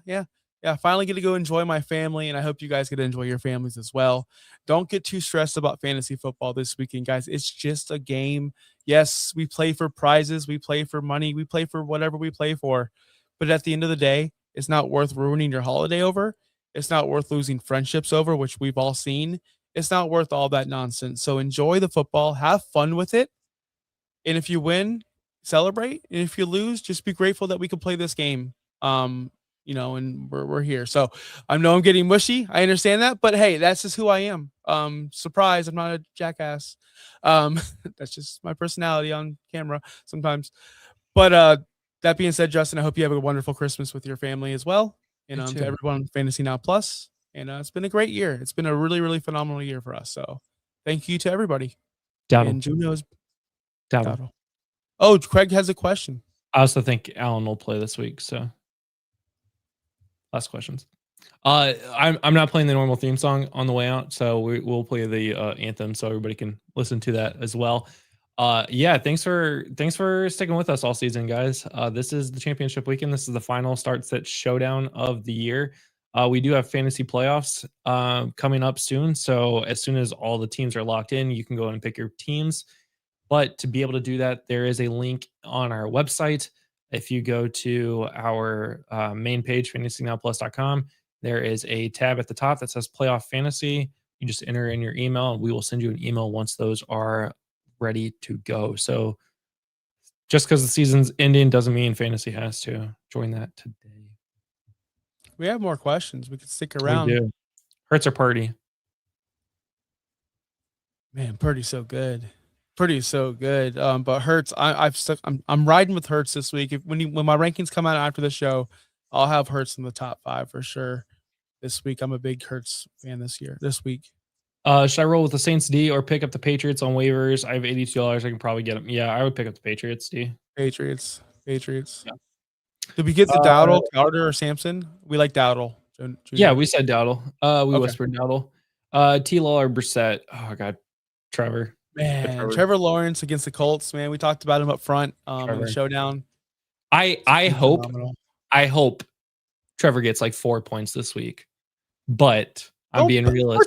yeah, finally get to go enjoy my family, and I hope you guys get to enjoy your families as well. Don't get too stressed about fantasy football this weekend, guys. It's just a game. Yes, we play for prizes, we play for money, we play for whatever we play for. But at the end of the day, it's not worth ruining your holiday over. It's not worth losing friendships over, which we've all seen. It's not worth all that nonsense. So enjoy the football, have fun with it. And if you win, celebrate. And if you lose, just be grateful that we could play this game. And we're here. So I know I'm getting mushy. I understand that, but hey, that's just who I am. Surprise, I'm not a jackass. That's just my personality on camera sometimes. But that being said, Justin, I hope you have a wonderful Christmas with your family as well. And to everyone on Fantasy Now Plus. And it's been a great year. It's been a really, really phenomenal year for us. So thank you to everybody. And Juno's Dowdle. Oh, Craig has a question. I also think Alan will play this week. So last questions. I'm not playing the normal theme song on the way out, so we'll play the anthem so everybody can listen to that as well. Yeah, thanks for sticking with us all season, guys. This is the championship weekend. This is the final start-sit showdown of the year. We do have fantasy playoffs coming up soon, so as soon as all the teams are locked in, you can go and pick your teams. But to be able to do that, there is a link on our website. If you go to our main page, fantasynowplus.com, there is a tab at the top that says Playoff Fantasy. You just enter in your email, and we will send you an email once those are ready to go. So just because the season's ending doesn't mean fantasy has to join that today. We have more questions. We could stick around. We do. Hurts or Purdy? Man, Purdy's so good. Purdy's so good. But Hurts, I'm riding with Hurts this week. When my rankings come out after the show, I'll have Hurts in the top 5 for sure. This week, I'm a big Hurts fan this week. Should I roll with the Saints D or pick up the Patriots on waivers? I have $82. I can probably get them. Yeah, I would pick up the Patriots D. Patriots. Yeah. Did we get the Dowdle, Crowder, or Sampson? We like Dowdle. Yeah, we said Dowdle. We whispered Dowdle. T-Law or Brissett? Oh, God. Trevor. Man, Trevor Lawrence against the Colts, man. We talked about him up front in the showdown. I hope Trevor gets like 4 points this week. But I'm being realistic.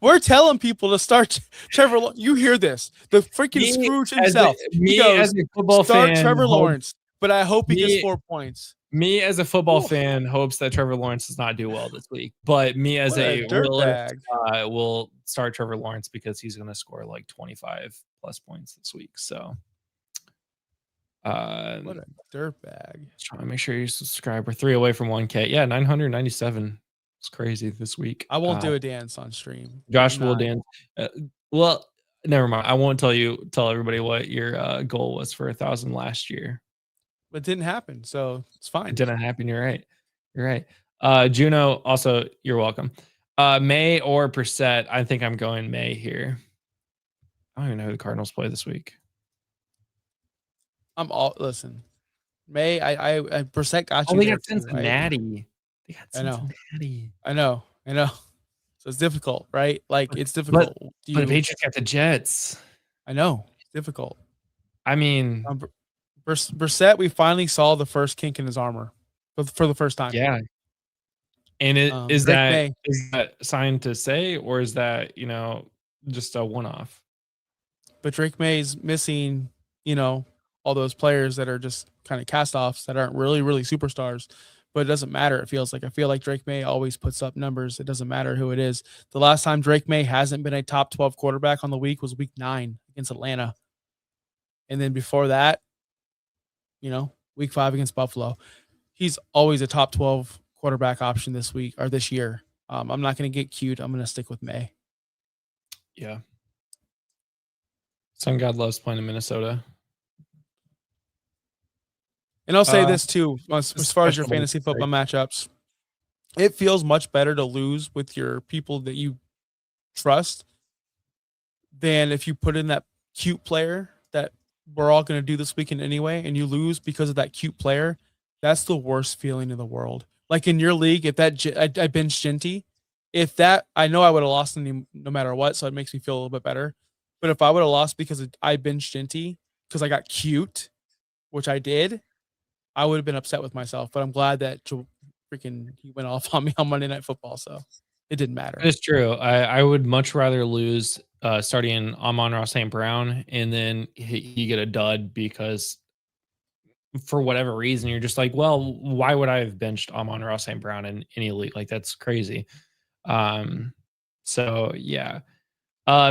We're telling people to start Trevor. You hear this? The freaking Scrooge himself. As a football start fan, Trevor Lawrence, but I hope he gets 4 points. Me as a football fan hopes that Trevor Lawrence does not do well this week. But me as a realist will start Trevor Lawrence because he's going to score like 25 plus points this week. So, what a dirtbag! Trying to make sure you subscribe. We're 3 away from 1K. Yeah, 997. It's crazy this week. I won't do a dance on stream. Josh will dance. Well, never mind. I won't tell everybody what your goal was for 1,000 last year. But it didn't happen, so it's fine. It didn't happen. You're right. Juno, also, you're welcome. May or Brissett? I think I'm going May here. I don't even know who the Cardinals play this week. Listen. May, I Brissett got you. They got Cincinnati. I know. So it's difficult, right? Like it's difficult. But the Patriots got the Jets. I know. It's difficult. I mean, Brissett, we finally saw the first kink in his armor for the first time. Yeah. And is that signed to say, or is that, just a one-off? But Drake May's missing, all those players that are just kind of cast-offs that aren't really, really superstars. But it doesn't matter. I feel like Drake May always puts up numbers. It doesn't matter who it is. The last time Drake May hasn't been a top 12 quarterback on the week was week 9 against Atlanta. And then before that, week 5 against Buffalo. He's always a top 12 quarterback option this week or this year. I'm not going to get cute. I'm going to stick with May. Yeah. Sun God loves playing in Minnesota. And I'll say this too, as far as your fantasy football matchups, it feels much better to lose with your people that you trust than if you put in that cute player that we're all going to do this weekend anyway, and you lose because of that cute player. That's the worst feeling in the world. Like in your league, if I benched Genty, I know I would have lost him no matter what, so it makes me feel a little bit better. But if I would have lost because I benched Genty because I got cute, which I did, I would have been upset with myself. But I'm glad that he went off on me on Monday Night Football, so it didn't matter. It's true. I would much rather lose starting Amon-Ra St. Brown and then he get a dud because for whatever reason you're just like, well, why would I have benched Amon-Ra St. Brown in any league? Like that's crazy. So yeah.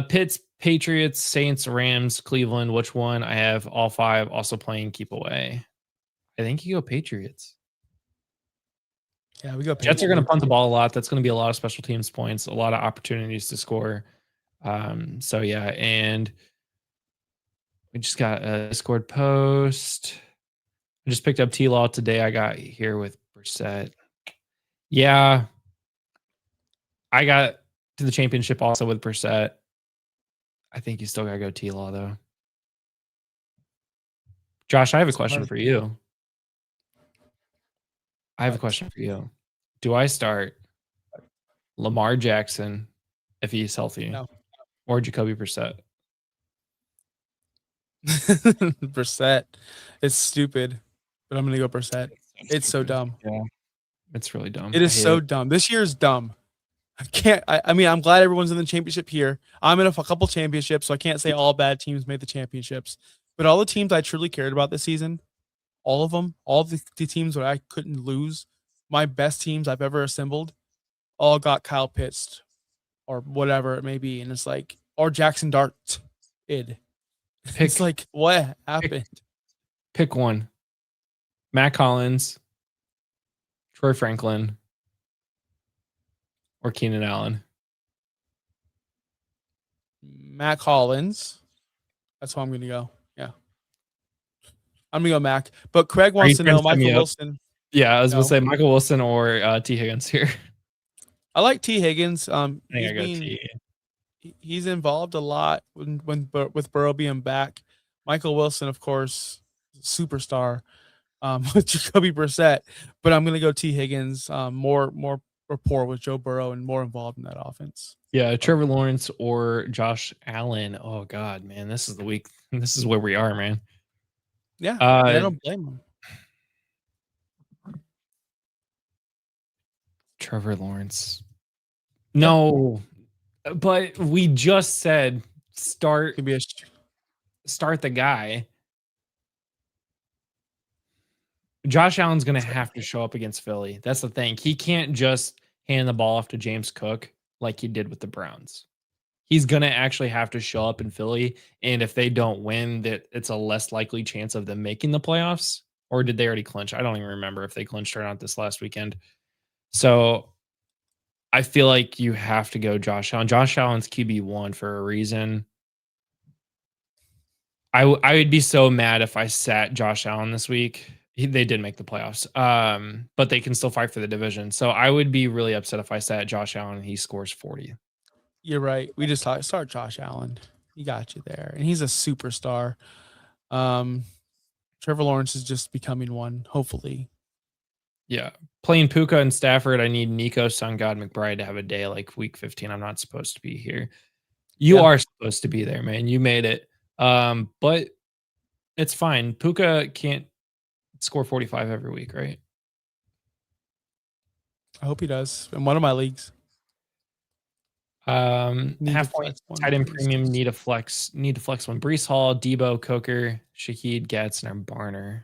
Pitts, Patriots, Saints, Rams, Cleveland. Which one? I have all 5 also playing keep away. I think you go Patriots. Yeah, we go Patriots. Jets are going to punt the ball a lot. That's going to be a lot of special teams points, a lot of opportunities to score. So yeah, and we just got a Discord post. I just picked up T-Law today. I got here with Brissett. Yeah. I got to the championship also with Brissett. I think you still got to go T-Law, though. Josh, I have a question for you. Do I start Lamar Jackson if he's healthy? No. Or Jacoby Brissett? Brissett. It's stupid, but I'm going to go Brissett. It's so dumb. Yeah. It's really dumb. It is so dumb. This year is dumb. I mean, I'm glad everyone's in the championship here. I'm in a couple championships, so I can't say all bad teams made the championships. But all the teams I truly cared about this season, all of them, all the teams that I couldn't lose, my best teams I've ever assembled, all got Kyle Pitts or whatever it may be. And it's like, or Jackson Dart. It's like, what happened? Pick one. Matt Collins, Troy Franklin, or Keenan Allen. Matt Collins. That's who I'm going to go. Yeah. I'm going to go Mac. But Craig wants to know Michael Wilson. Yeah, I was going to say Michael Wilson or T. Higgins here. I like T. Higgins. He's involved a lot with Burrow being back. Michael Wilson, of course, superstar with Jacoby Brissett. But I'm going to go T. Higgins. More rapport with Joe Burrow and more involved in that offense. Yeah, Trevor Lawrence or Josh Allen. Oh God, man, this is the week. This is where we are, man. Yeah, I don't blame him. Trevor Lawrence. No, but we just said start the guy. Josh Allen's going to have to show up against Philly. That's the thing. He can't just hand the ball off to James Cook like he did with the Browns. He's going to actually have to show up in Philly. And if they don't win, that it's a less likely chance of them making the playoffs. Or did they already clinch? I don't even remember if they clinched or not this last weekend. So I feel like you have to go Josh Allen. Josh Allen's QB1 for a reason. I would be so mad if I sat Josh Allen this week. They did make the playoffs, but they can still fight for the division. So I would be really upset if I sat Josh Allen and he scores 40. You're right. We just start Josh Allen. He got you there, and he's a superstar. Trevor Lawrence is just becoming one, hopefully. Yeah. Playing Puka and Stafford, I need Nico, Sun God, McBride to have a day like week 15. I'm not supposed to be here. You are supposed to be there, man. You made it. But it's fine. Puka can't score 45 every week, right? I hope he does in one of my leagues. Half point tight end premium need to flex when Breece Hall, Debo, Coker, Shaheed, Gadsden, and Barner.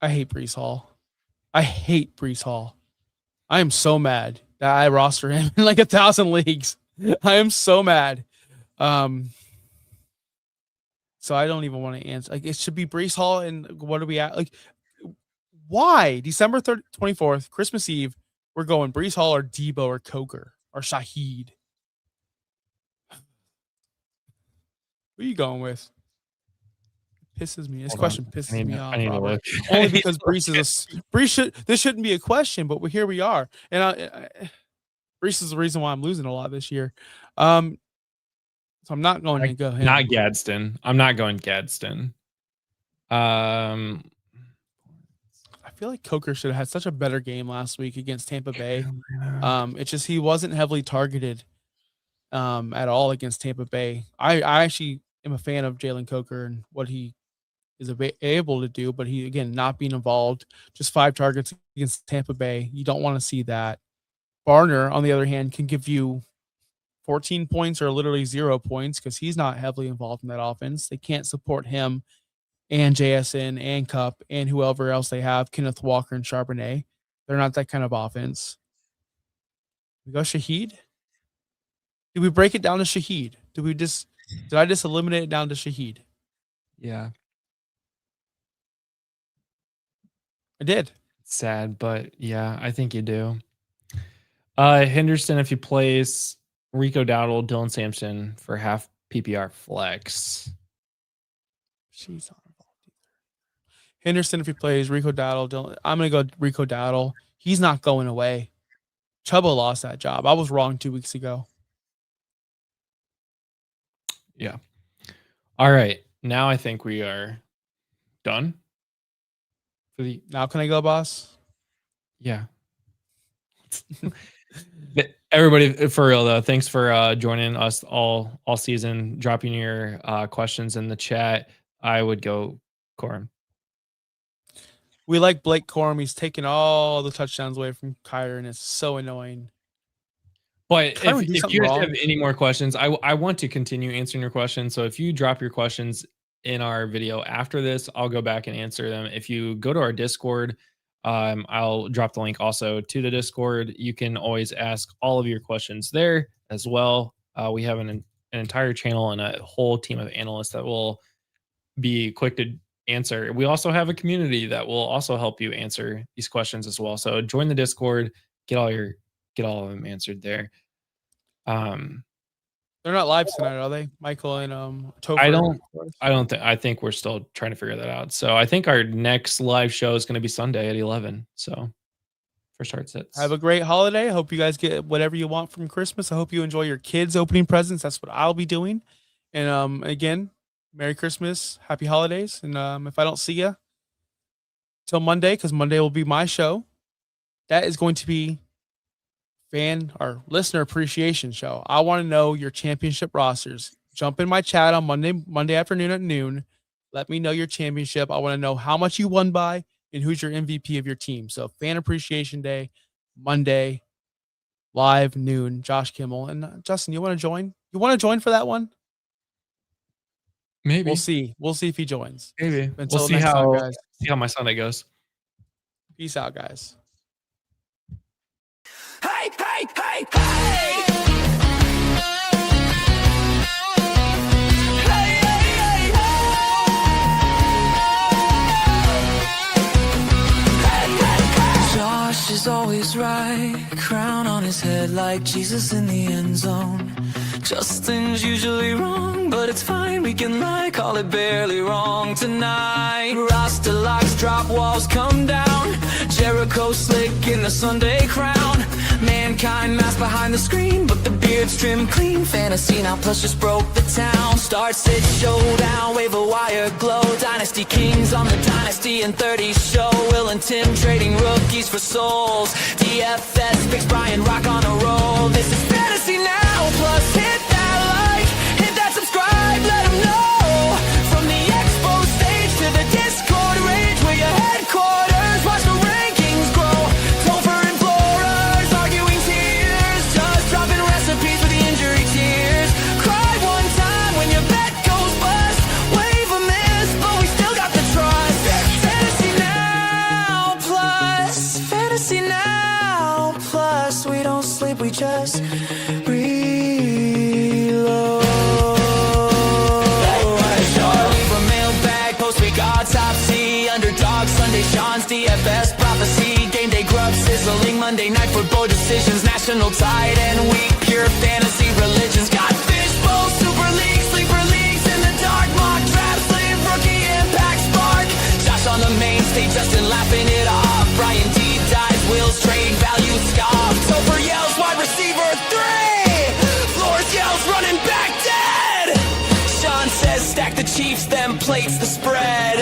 I hate Breece Hall. I am so mad that I roster him in like 1,000 leagues. I am so mad. So I don't even want to answer. Like, it should be Breece Hall, and what are we at? Like, why? December 24th, Christmas Eve, we're going Breece Hall or Debo or Coker or Shaheed. Who are you going with? Pisses me. This question pisses me off, Robert. Only because this shouldn't be a question, but here we are. And Breece is the reason why I'm losing a lot this year. So I'm not going to go him. Not Gadsden. I'm not going Gadsden. I feel like Coker should have had such a better game last week against Tampa Bay. It's just he wasn't heavily targeted at all against Tampa Bay. I actually am a fan of Jalen Coker and what he is able to do, but he, again, not being involved. Just 5 targets against Tampa Bay. You don't want to see that. Barner, on the other hand, can give you 14 points or literally 0 points because he's not heavily involved in that offense. They can't support him and JSN and Cup and whoever else they have, Kenneth Walker and Charbonnet. They're not that kind of offense. We go Shaheed? Did we break it down to Shaheed? Did I just eliminate it down to Shaheed? Yeah. I did. Sad, but yeah, I think you do. Henderson, if he plays, Rico Dowdle, Dylan Sampson for half PPR flex. She's not involved either. Henderson, if he plays, Rico Dowdle, Dylan. I'm going to go Rico Dowdle. He's not going away. Chuba lost that job. I was wrong 2 weeks ago. Yeah. All right. Now I think we are done. Now can I go, boss? Yeah. Everybody, for real though, thanks for joining us all season, dropping your questions in the chat. I would go Corum. We like Blake Corum. He's taking all the touchdowns away from Kyler, and it's so annoying. But if you guys have any more questions, I want to continue answering your questions. So if you drop your questions in our video after this, I'll go back and answer them. If you go to our Discord, I'll drop the link also to the Discord. You can always ask all of your questions there as well. We have an entire channel and a whole team of analysts that will be quick to answer. We also have a community that will also help you answer these questions as well. So join the Discord, get all of them answered there. They're not live tonight, are they? Michael and Topher. I think we're still trying to figure that out. So I think our next live show is going to be Sunday at 11. So for start sets. Have a great holiday. I hope you guys get whatever you want from Christmas. I hope you enjoy your kids opening presents. That's what I'll be doing. And again, Merry Christmas, Happy Holidays. And if I don't see you till Monday, because Monday will be my show, that is going to be fan or listener appreciation show. I want to know your championship rosters. Jump in my chat on Monday afternoon at noon. Let me know your championship. I want to know how much you won by and who's your MVP of your team. So fan appreciation day, Monday, live noon, Josh Kimmel. And Justin, you want to join? You want to join for that one? Maybe. We'll see. We'll see if he joins. Maybe. Until we'll see next time, guys. See how my Sunday goes. Peace out, guys. Hey, hey, hey, hey! Josh is always right, crown on his head like Jesus in the end zone. Justin's usually wrong, but it's fine, we can lie, call it barely wrong tonight. Rasta locks, drop walls come down, Jericho slick in the Sunday crown. Mankind masked behind the screen, but the beard's trimmed clean. Fantasy Now Plus just broke the town. Start, sit, showdown, wave a wire glow. Dynasty Kings on the Dynasty and 30 show. Will and Tim trading rookies for souls. DFS picks Brian Rock on a roll. This is Fantasy Now Plus. Hit that like, hit that subscribe, let them know. From the expo stage to the Discord range, where your headquarters, watch the rankings grow. Topher and Flores arguing tears, just dropping recipes for the injury tears. Cry one time when your bet goes bust. Wave a miss, but we still got the trust. Fantasy Now Plus. Fantasy Now Plus. We don't sleep, we just reload. Leave a mailbag, post we got top C. Underdog Sunday, Sean's DFS prophecy. Game day grub sizzling, Monday night football decisions. National tight end week, pure fantasy religions. Got fishbowl, super league, sleeper leagues in the dark. Mock draft, slave, rookie impact spark. Josh on the main stage, Justin laughing it off. Brian deep dives, wheels trade, value scoff. Topher yells, wide receiver 3. Flores yells, running back dead. Sean says, stack the Chiefs, then plates the spread.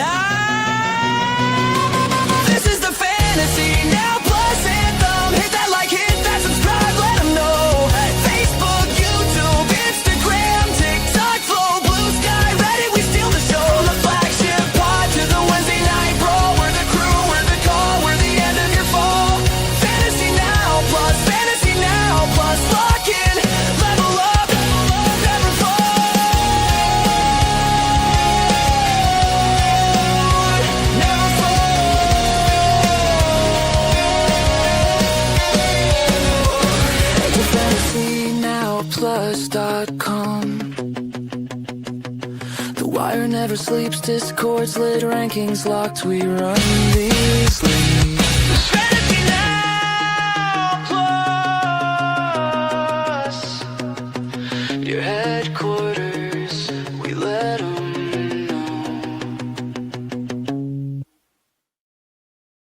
This is the Fantasy Now Plus anthem. Hit that like, hit that subscribe, let them know. Facebook, YouTube, Instagram, TikTok, Flow, Blue Sky, Reddit, we steal the show. The flagship podcast StarttablePlus.com. The wire never sleeps, Discord's lit, rankings locked. We run these leagues.